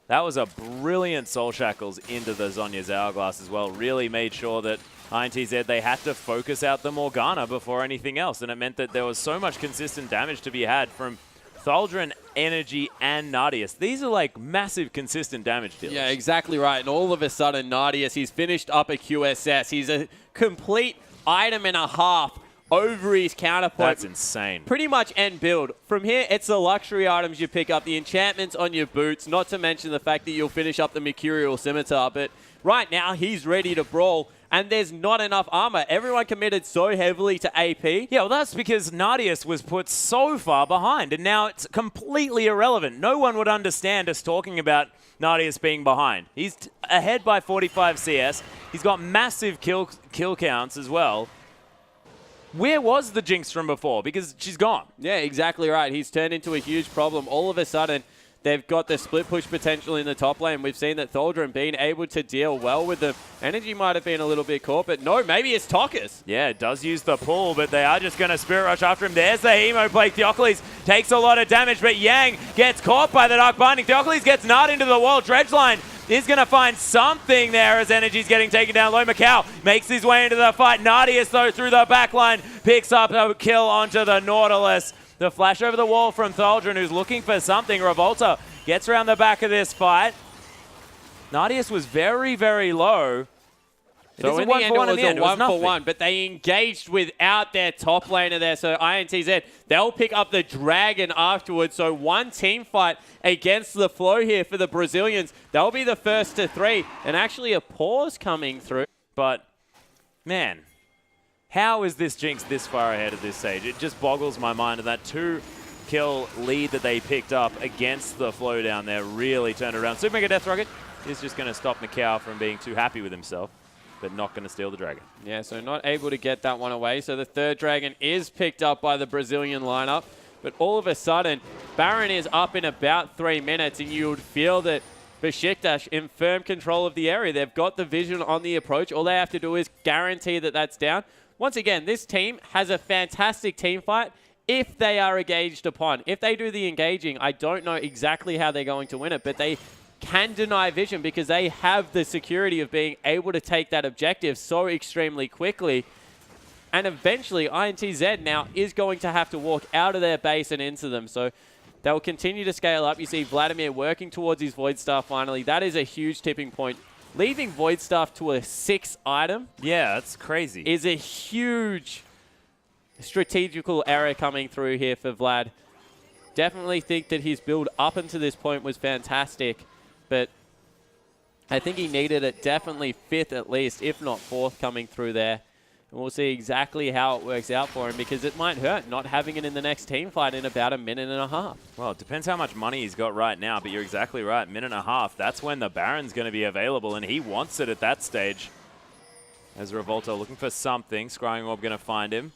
that was a brilliant Soul Shackles into the Zhonya's Hourglass as well. Really made sure that INTZ, they had to focus out the Morgana before anything else. And it meant that there was so much consistent damage to be had from Thaldron, Energy, and Nadius. These are like massive consistent damage dealers.
Yeah, exactly right. And all of a sudden, Nadius, he's finished up a QSS. He's a complete item and a half over his counterpoint.
That's insane.
Pretty much end build. From here, it's the luxury items you pick up, the enchantments on your boots, not to mention the fact that you'll finish up the Mercurial Scimitar. But right now, he's ready to brawl. And there's not enough armor. Everyone committed so heavily to AP.
Yeah, well, that's because Nadius was put so far behind, and now it's completely irrelevant. No one would understand us talking about Nadius being behind. He's ahead by 45 CS. He's got massive kill counts as well. Where was the Jinx from before? Because she's gone.
Yeah, exactly right. He's turned into a huge problem. All of a sudden, they've got the split push potential in the top lane. We've seen that Thaldron being able to deal well with them. Energy might have been a little bit caught, but no, maybe it's Tokas.
Yeah, it does use the pull, but they are just going to Spirit Rush after him. There's the Hemoplague. Theocles takes a lot of damage, but Yang gets caught by the Dark Binding. Theocles gets Nard into the wall. Dredgeline is going to find something there as Energy's getting taken down low. Macau makes his way into the fight. Nadius, though, through the backline, picks up a kill onto the Nautilus. The flash over the wall from Thaldron, who's looking for something. Revolta gets around the back of this fight. Nadius was very, very low.
So in the end, it was a 1-for-1, but they engaged without their top laner there. So INTZ, they'll pick up the Dragon afterwards. So one team fight against the flow here for the Brazilians. They'll be the first to 3, and actually a pause coming through.
But, man, how is this Jinx this far ahead at this stage? It just boggles my mind. And that 2-kill lead that they picked up against the flow down there really turned around. Super Mega Death Rocket is just going to stop Macau from being too happy with himself, but not going to steal the dragon.
Yeah, so not able to get that one away. So the third dragon is picked up by the Brazilian lineup. But all of a sudden, Baron is up in about 3 minutes, and you would feel that Beşiktaş in firm control of the area. They've got the vision on the approach. All they have to do is guarantee that that's down. Once again, this team has a fantastic team fight if they are engaged upon. If they do the engaging, I don't know exactly how they're going to win it, but they can deny vision because they have the security of being able to take that objective so extremely quickly. And eventually, INTZ now is going to have to walk out of their base and into them. So they'll continue to scale up. You see Vladimir working towards his Void Staff finally. That is a huge tipping point. Leaving Void Staff to a 6 item.
Yeah, that's crazy.
Is a huge strategical error coming through here for Vlad. Definitely think that his build up until this point was fantastic, but I think he needed it definitely 5th at least, if not 4th coming through there. And we'll see exactly how it works out for him because it might hurt not having it in the next team fight in about 1.5 minutes.
Well, it depends how much money he's got right now, but you're exactly right. 1.5 minutes, that's when the Baron's going to be available, and he wants it at that stage. As Revolta looking for something. Scrying Orb going to find him.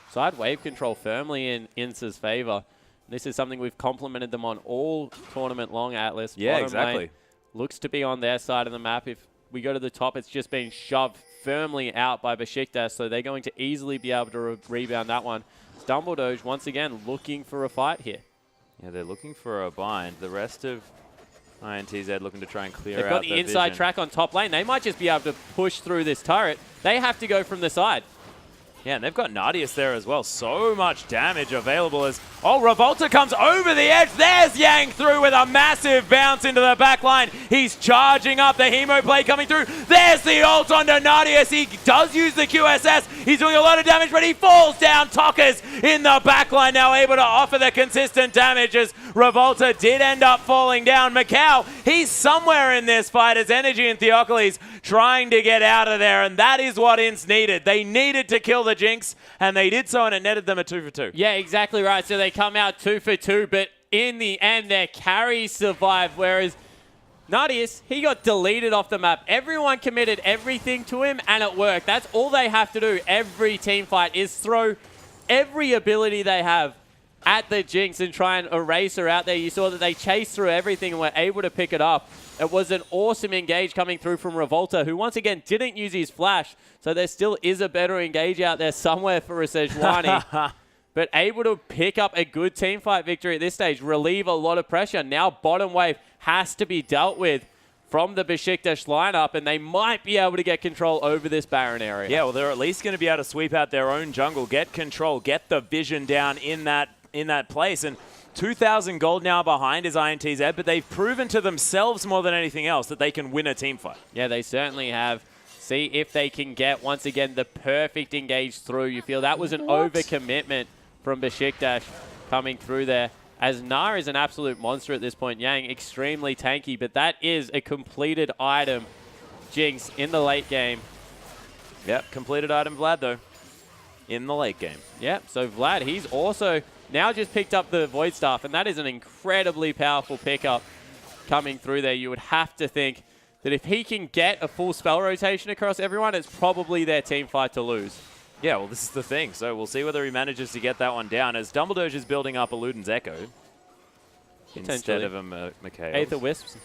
Side wave control firmly in INTZ's favor. This is something we've complimented them on all tournament long, Atlas.
Yeah,
Bottom
exactly.
lane looks to be on their side of the map. If we go to the top, it's just been shoved firmly out by Beşiktaş, so they're going to easily be able to rebound that one. Dumbledore once again looking for a fight here.
Yeah, they're looking for a bind. The rest of INTZ looking to try and clear out
They've got the inside track on top lane. They might just be able to push through this turret. They have to go from the side.
Yeah, and they've got Nardius there as well. So much damage available as... Oh, Revolta comes over the edge. There's Yang through with a massive bounce into the back line. He's charging up. The Hemo play coming through. There's the ult onto Nardius. He does use the QSS. He's doing a lot of damage, but he falls down. Tokka's in the back line now, able to offer the consistent damage as Revolta did end up falling down. Macau, he's somewhere in this fight as Energy and Theocles trying to get out of there, and that is what INTZ needed. They needed to kill the Jinx, and they did so, and it netted them a 2 for 2.
Yeah, exactly right. So they come out 2 for 2, but in the end, their carries survived, whereas Nardius, he got deleted off the map. Everyone committed everything to him, and it worked. That's all they have to do every team fight is throw every ability they have at the Jinx and try and erase her out there. You saw that they chased through everything and were able to pick it up. It was an awesome engage coming through from Revolta, who once again didn't use his flash. So there still is a better engage out there somewhere for a Sejuani. But able to pick up a good team fight victory at this stage, relieve a lot of pressure. Now bottom wave has to be dealt with from the Beşiktaş lineup, and they might be able to get control over this Baron area.
Yeah, well, they're at least going to be able to sweep out their own jungle, get control, get the vision down in that place. And 2,000 gold now behind is INTZ, but they've proven to themselves more than anything else that they can win a team fight.
Yeah, they certainly have. See if they can get, once again, the perfect engage through. You feel that was an overcommitment from Beşiktaş coming through there. As Gnar is an absolute monster at this point. Yang, extremely tanky, but that is a completed item. Jinx in the late game.
Yep, completed item Vlad, though, in the late game.
Yep, so Vlad, he's also now just picked up the Void Staff, and that is an incredibly powerful pickup coming through there. You would have to think that if he can get a full spell rotation across everyone, it's probably their team fight to lose.
Yeah, well, this is the thing. So we'll see whether he manages to get that one down as Dumbledore is building up a Luden's Echo instead of a Mikhail.
Aether Wisps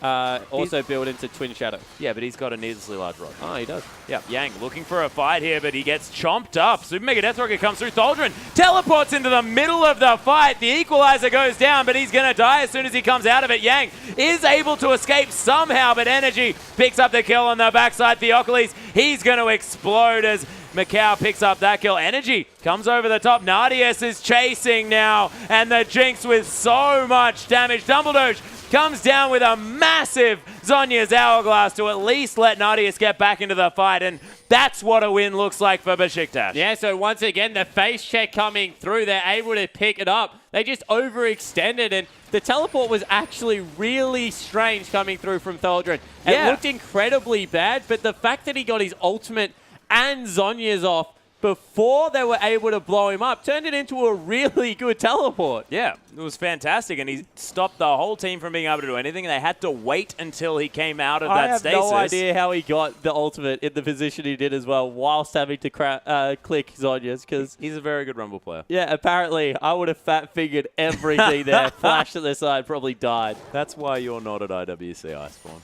also build into Twin Shadow.
Yeah, but he's got a needlessly large rod.
Oh, he does.
Yeah, Yang looking for a fight here, but he gets chomped up. Super Mega Death Rocket comes through. Thaldrin teleports into the middle of the fight. The equalizer goes down, but he's going to die as soon as he comes out of it. Yang is able to escape somehow, but Energy picks up the kill on the backside. Theocles, he's going to explode as Macau picks up that kill. Energy comes over the top. Nardius is chasing now, and the Jinx with so much damage. Dumbledore comes down with a massive Zhonya's Hourglass to at least let Nardius get back into the fight, and that's what a win looks like for Beşiktaş.
Yeah, so once again, the face check coming through. They're able to pick it up. They just overextended, and the teleport was actually really strange coming through from Thaldrin. It looked incredibly bad, but the fact that he got his ultimate and Zhonya's off before they were able to blow him up turned it into a really good teleport.
Yeah, it was fantastic, and he stopped the whole team from being able to do anything. They had to wait until he came out of that stasis.
I have no idea how he got the ultimate in the position he did as well, whilst having to click Zhonya's, because
he's a very good Rumble player.
Yeah, apparently I would have fat-fingered everything there. Flashed at the side, probably died.
That's why you're not at IWCI, Spawn.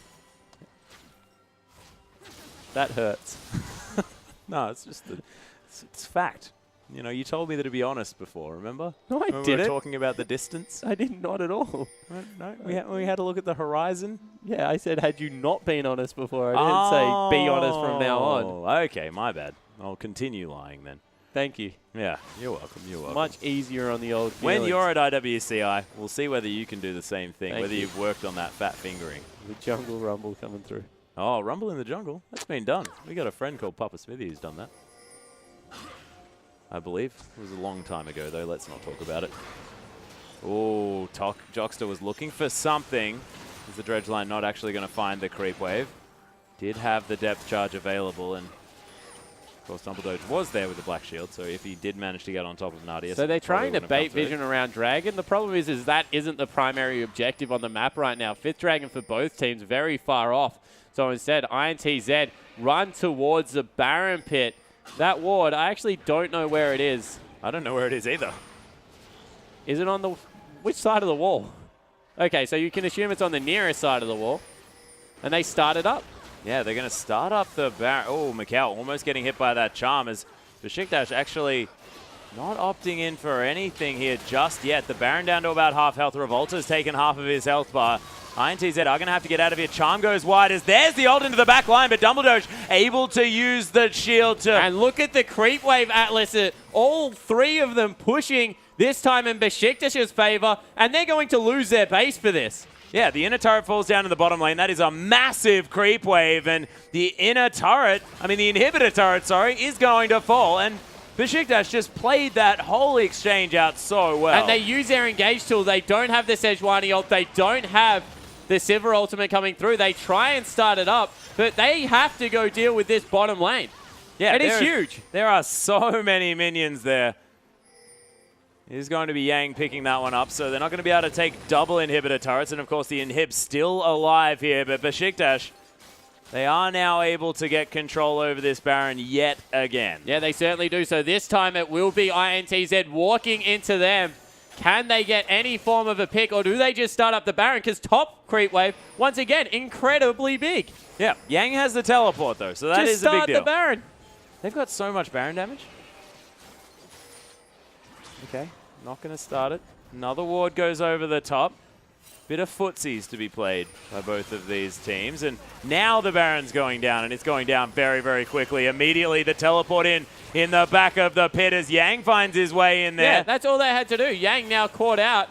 That hurts.
No, it's just it's fact. You know, you told me that to be honest before, remember?
No, I
didn't. We were talking about the distance.
I did not at all.
No, we had a look at the horizon.
Yeah, I said, had you not been honest before, I didn't say be honest from now on.
Okay, my bad. I'll continue lying then.
Thank you.
Yeah, you're welcome. You're welcome.
Much easier on the old
feelings. When you're at IWCI, we'll see whether you can do the same thing,
Thank
whether
you.
you've worked on that fat fingering.
The jungle rumble coming through.
Oh, Rumble in the Jungle. That's been done. We got a friend called Papa Smithy who's done that. I believe. It was a long time ago, though. Let's not talk about it. Oh, Jockster was looking for something. Is the dredge line not actually going to find the creep wave? Did have the depth charge available, and of course Dumbledore was there with the black shield, so if he did manage to get on top of Nardius...
So they're trying to bait vision around Dragon. The problem is that isn't the primary objective on the map right now. 5th Dragon for both teams, very far off. So instead, INTZ run towards the Baron Pit. That ward, I actually don't know where it is.
I don't know where it is either.
Is it on the... which side of the wall? Okay, so you can assume it's on the nearest side of the wall. And they started up.
Yeah, they're going to start up the Baron. Oh, Macau almost getting hit by that charm as Beşiktaş actually not opting in for anything here just yet. The Baron down to about half health. Revolta's taken half of his health bar. INTZ are going to have to get out of here. Charm goes wide as there's the ult into the back line, but Dumbledore able to use the shield to...
And look at the creep wave, Atlas. All three of them pushing, this time in Beşiktaş's favor, and they're going to lose their base for this.
Yeah, the inner turret falls down in the bottom lane. That is a massive creep wave, and the inner turret, the inhibitor turret, sorry, is going to fall, and Beşiktaş just played that whole exchange out so well.
And they use their engage tool. They don't have the Sejuani ult. They don't have the Sivir ultimate coming through. They try and start it up, but they have to go deal with this bottom lane.
Yeah,
it is huge.
There are so many minions there. It is going to be Yang picking that one up, so they're not going to be able to take double inhibitor turrets, and of course the inhib's still alive here, but Beşiktaş, they are now able to get control over this Baron yet again.
Yeah, they certainly do. So this time it will be INTZ walking into them. Can they get any form of a pick, or do they just start up the Baron? Because top creep wave, once again, incredibly big.
Yeah, Yang has the teleport though, so that is a big deal.
Just start the Baron.
They've got so much Baron damage. Okay, not going to start it. Another ward goes over the top. Bit of footsies to be played by both of these teams. And now the Baron's going down, and it's going down very, very quickly. Immediately the teleport in the back of the pit as Yang finds his way in there.
Yeah, that's all they had to do. Yang now caught out.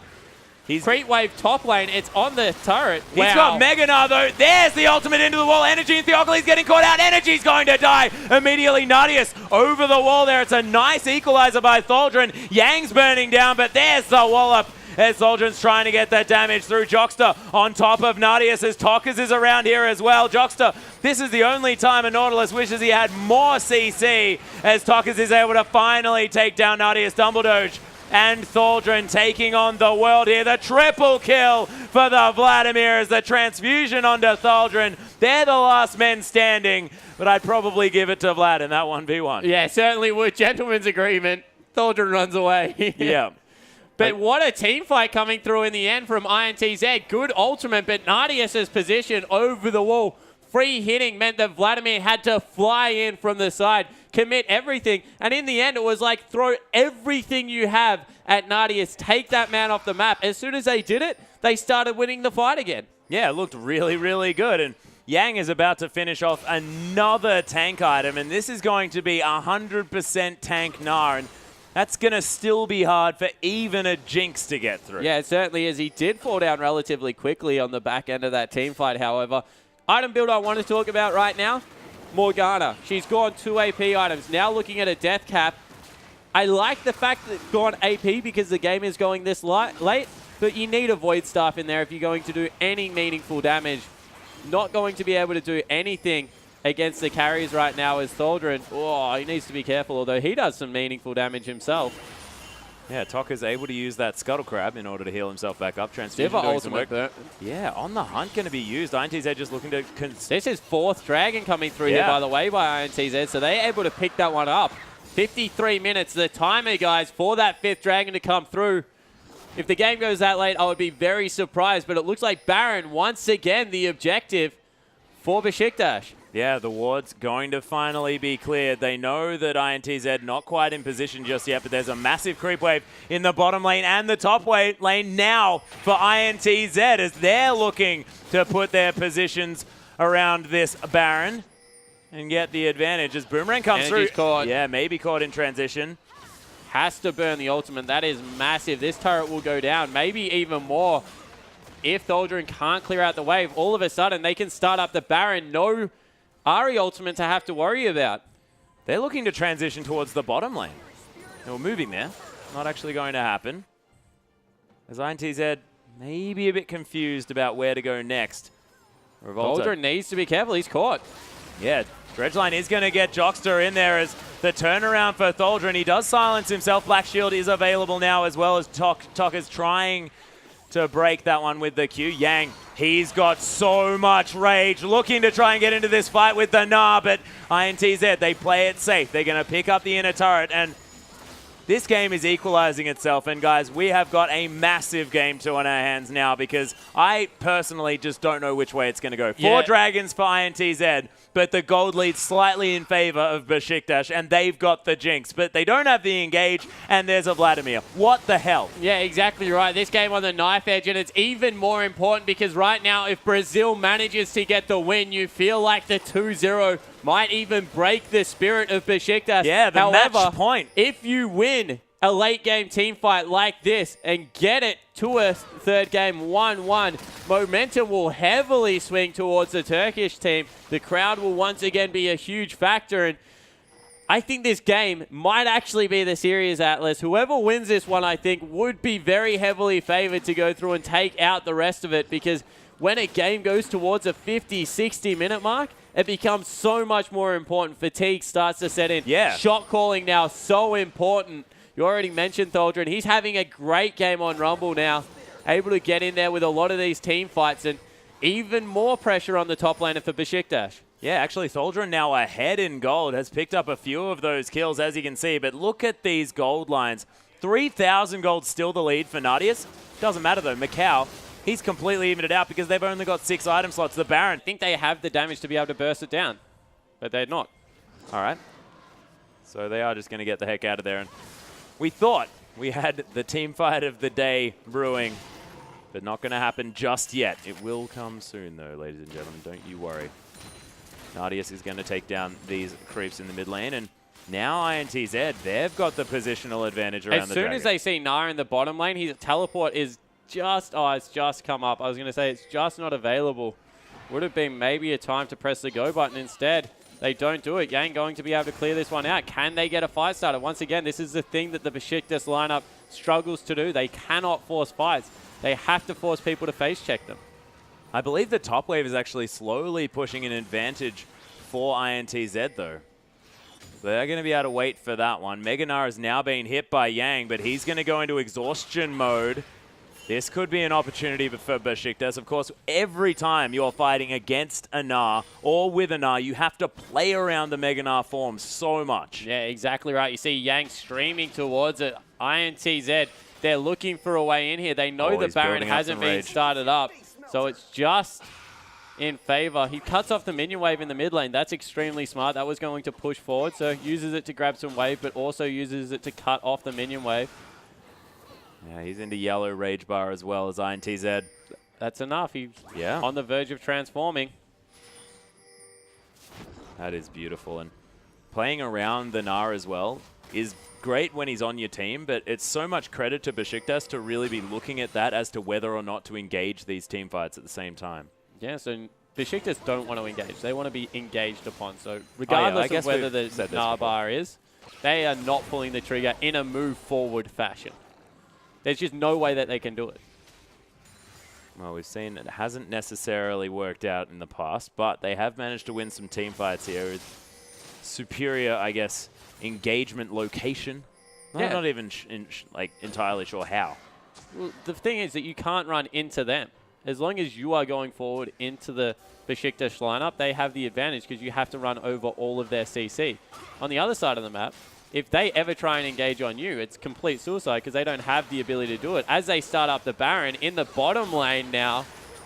He's creep wave top lane. It's on the turret.
He's got Meganar though. There's the ultimate into the wall. Energy and Theocles getting caught out. Energy's going to die. Immediately Nadius over the wall there. It's a nice equalizer by Thaldrun. Yang's burning down, but there's the wallop as Thaldrun's trying to get that damage through. Jockster on top of Nadius as Tockers is around here as well. Jockster, this is the only time a Nautilus wishes he had more CC as Tockers is able to finally take down Nadius. Dumbledore and Thaldrun taking on the world here. The triple kill for the Vladimirs. The transfusion onto Thaldrun. They're the last men standing, but I'd probably give it to Vlad in that 1v1.
Yeah, certainly would. Gentleman's agreement. Thaldrun runs away.
Yeah.
But what a team fight coming through in the end from INTZ. Good ultimate, but Nadius's position over the wall, free hitting, meant that Vladimir had to fly in from the side, commit everything, and in the end it was like throw everything you have at Nadius, take that man off the map. As soon as they did it, they started winning the fight again.
Yeah, it looked really, really good, and Yang is about to finish off another tank item, and this is going to be 100% tank Gnar, and that's going to still be hard for even a Jinx to get through.
Yeah, it certainly is. He did fall down relatively quickly on the back end of that team fight, however. Item build I want to talk about right now, Morgana. She's gone 2 AP items. Now looking at a death cap. I like the fact that it's gone AP because the game is going this late, but you need a Void Staff in there if you're going to do any meaningful damage. Not going to be able to do anything against the carries right now is Thaldrun. Oh, he needs to be careful, although he does some meaningful damage himself.
Yeah, Tokka's able to use that Scuttle Crab in order to heal himself back up. Transfusion
Sivir
doing some work.
ultimate.
Yeah, on the hunt going to be used. INTZ just looking to...
This is 4th Dragon coming through here, by the way, by INTZ, so they're able to pick that one up. 53 minutes, the timer, guys, for that 5th Dragon to come through. If the game goes that late, I would be very surprised, but it looks like Baron, once again, the objective for Beşiktaş.
Yeah, the ward's going to finally be cleared. They know that INTZ not quite in position just yet, but there's a massive creep wave in the bottom lane and the top lane now for INTZ as they're looking to put their positions around this Baron and get the advantage as Boomerang comes
Energy's
through.
Caught.
Yeah, maybe caught in transition.
Has to burn the ultimate. That is massive. This turret will go down, maybe even more. If Thaldrun can't clear out the wave, all of a sudden they can start up the Baron. No Ahri ultimate to have to worry about.
They're looking to transition towards the bottom lane. They were moving there. Not actually going to happen. As INTZ may be a bit confused about where to go next.
Thaldrun needs to be careful. He's caught.
Yeah, Dredgeline is going to get Jockster in there as the turnaround for Thaldrun. He does silence himself. Black Shield is available now as well as Tok is trying to break that one with the Q. Yang, he's got so much rage, looking to try and get into this fight with the Gnar, but INTZ, they play it safe. They're going to pick up the inner turret, and this game is equalizing itself. And guys, we have got a massive game 2 on our hands now because I personally just don't know which way it's going to go. 4 dragons for INTZ, but the gold leads slightly in favor of Beşiktaş, and they've got the jinx. But they don't have the engage, and there's a Vladimir. What the hell?
Yeah, exactly right. This game on the knife edge, and it's even more important because right now, if Brazil manages to get the win, you feel like the 2-0 might even break the spirit of Beşiktaş.
Yeah, the match point.
If you win a late game team fight like this and get it to a third game 1-1, momentum will heavily swing towards the Turkish team. The crowd will once again be a huge factor, and I think this game might actually be the series, Atlas. Whoever wins this one, I think, would be very heavily favored to go through and take out the rest of it, because when a game goes towards a 50, 60-minute mark, it becomes so much more important. Fatigue starts to set in.
Yeah.
Shot calling now, so important. You already mentioned Tholdren. He's having a great game on Rumble now, able to get in there with a lot of these team fights, and even more pressure on the top laner for Beşiktaş.
Yeah, actually, Tholdren now ahead in gold, has picked up a few of those kills, as you can see. But look at these gold lines. 3,000 gold still the lead for Nadius. Doesn't matter, though. Macau, he's completely evened it out because they've only got 6 item slots. The Baron.
I think they have the damage to be able to burst it down, but they're not.
All right. So they are just going to get the heck out of there. And we thought we had the team fight of the day brewing, but not going to happen just yet. It will come soon, though, ladies and gentlemen. Don't you worry. Nadius is going to take down these creeps in the mid lane, and now INTZ, they've got the positional advantage around the dragon.
As soon as they see Nara in the bottom lane, his teleport is just, it's just come up. I was going to say it's just not available. Would have been maybe a time to press the go button instead. They don't do it. Yang going to be able to clear this one out. Can they get a fight started? Once again, this is the thing that the Beşiktaş lineup struggles to do. They cannot force fights. They have to force people to face check them.
I believe the top wave is actually slowly pushing an advantage for INTZ, though. They're going to be able to wait for that one. Meganar is now being hit by Yang, but he's going to go into exhaustion mode. This could be an opportunity for Beşiktaş. Of course, every time you're fighting against a Gnar or with a Gnar, you have to play around the Mega Gnar form so much.
Yeah, exactly right. You see Yang streaming towards it. INTZ, they're looking for a way in here. They know the Baron hasn't been started up, so it's just in favor. He cuts off the minion wave in the mid lane. That's extremely smart. That was going to push forward, so uses it to grab some wave, but also uses it to cut off the minion wave.
Yeah, he's into yellow rage bar as well as INTZ.
That's enough. He's on the verge of transforming.
That is beautiful. And playing around the Gnar as well is great when he's on your team, but it's so much credit to Beşiktaş to really be looking at that as to whether or not to engage these team fights at the same time.
Yeah, so Beşiktaş don't want to engage. They want to be engaged upon. So regardless of whether the Gnar bar is, they are not pulling the trigger in a move forward fashion. There's just no way that they can do it.
Well, we've seen it hasn't necessarily worked out in the past, but they have managed to win some team fights here with superior, I guess, engagement location. I'm not even entirely sure how.
Well, the thing is that you can't run into them. As long as you are going forward into the Beşiktaş lineup, they have the advantage because you have to run over all of their CC. On the other side of the map, if they ever try and engage on you, it's complete suicide because they don't have the ability to do it. As they start up the Baron in the bottom lane now,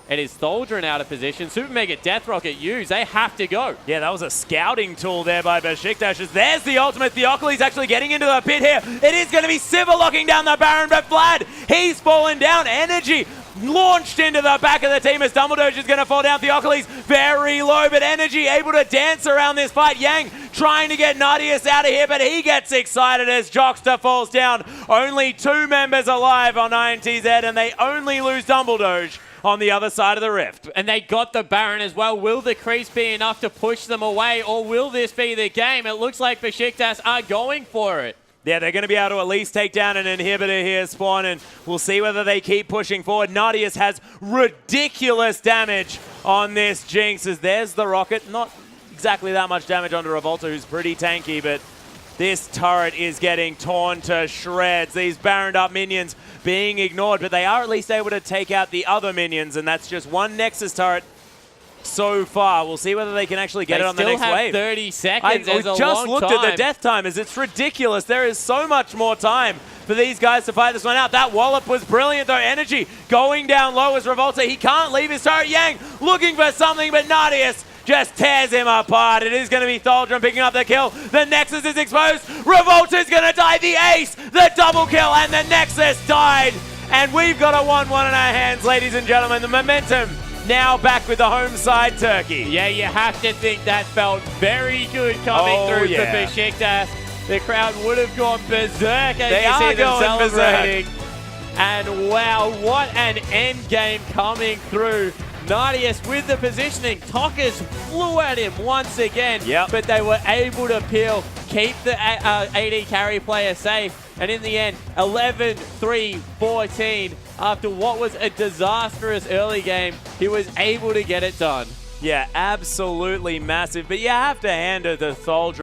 it is Tholdren out of position. Super Mega Death Rocket used. They have to go.
Yeah, that was a scouting tool there by Beşiktaş. There's the ultimate. Theocles actually getting into the pit here. It is going to be Sivir locking down the Baron, but Vlad, he's fallen down. Energy launched into the back of the team as Dumbledore is going to fall down. Theocles very low, but Energy able to dance around this fight. Yang trying to get Nadius out of here, but he gets excited as Jockster falls down. Only 2 members alive on INTZ, and they only lose Dumbledore on the other side of the rift.
And they got the Baron as well. Will the creeps be enough to push them away, or will this be the game? It looks like Beşiktaş are going for it.
Yeah, they're going to be able to at least take down an inhibitor here, Spawn, and we'll see whether they keep pushing forward. Nadius has ridiculous damage on this Jinx, as there's the rocket. Not exactly that much damage onto Revolta, who's pretty tanky, but this turret is getting torn to shreds. These Baroned up minions being ignored, but they are at least able to take out the other minions, and that's just one Nexus turret so far. We'll see whether they can actually get it on the next wave.
They still have 30 seconds.
We just looked at the death timers. It's ridiculous. There is so much more time for these guys to fight this one out. That wallop was brilliant, though. Energy going down low as Revolta. He can't leave his turret. Yang looking for something, but Nadius just tears him apart. It is going to be Tholdrum picking up the kill. The Nexus is exposed. Revolta's going to die. The ace, the double kill, and the Nexus died. And we've got a 1-1 in our hands, ladies and gentlemen. The momentum now back with the home side Turkey.
Yeah, you have to think that felt very good coming through for Beşiktaş. The crowd would have gone berserk as
they
you see them
going
celebrating. And wow, what an end game coming through. Nadius with the positioning. Tokas flew at him once again, but they were able to peel, keep the AD carry player safe. And in the end, 11-3-14. After what was a disastrous early game, he was able to get it done.
Yeah, absolutely massive. But you have to hand it to Tholdrum.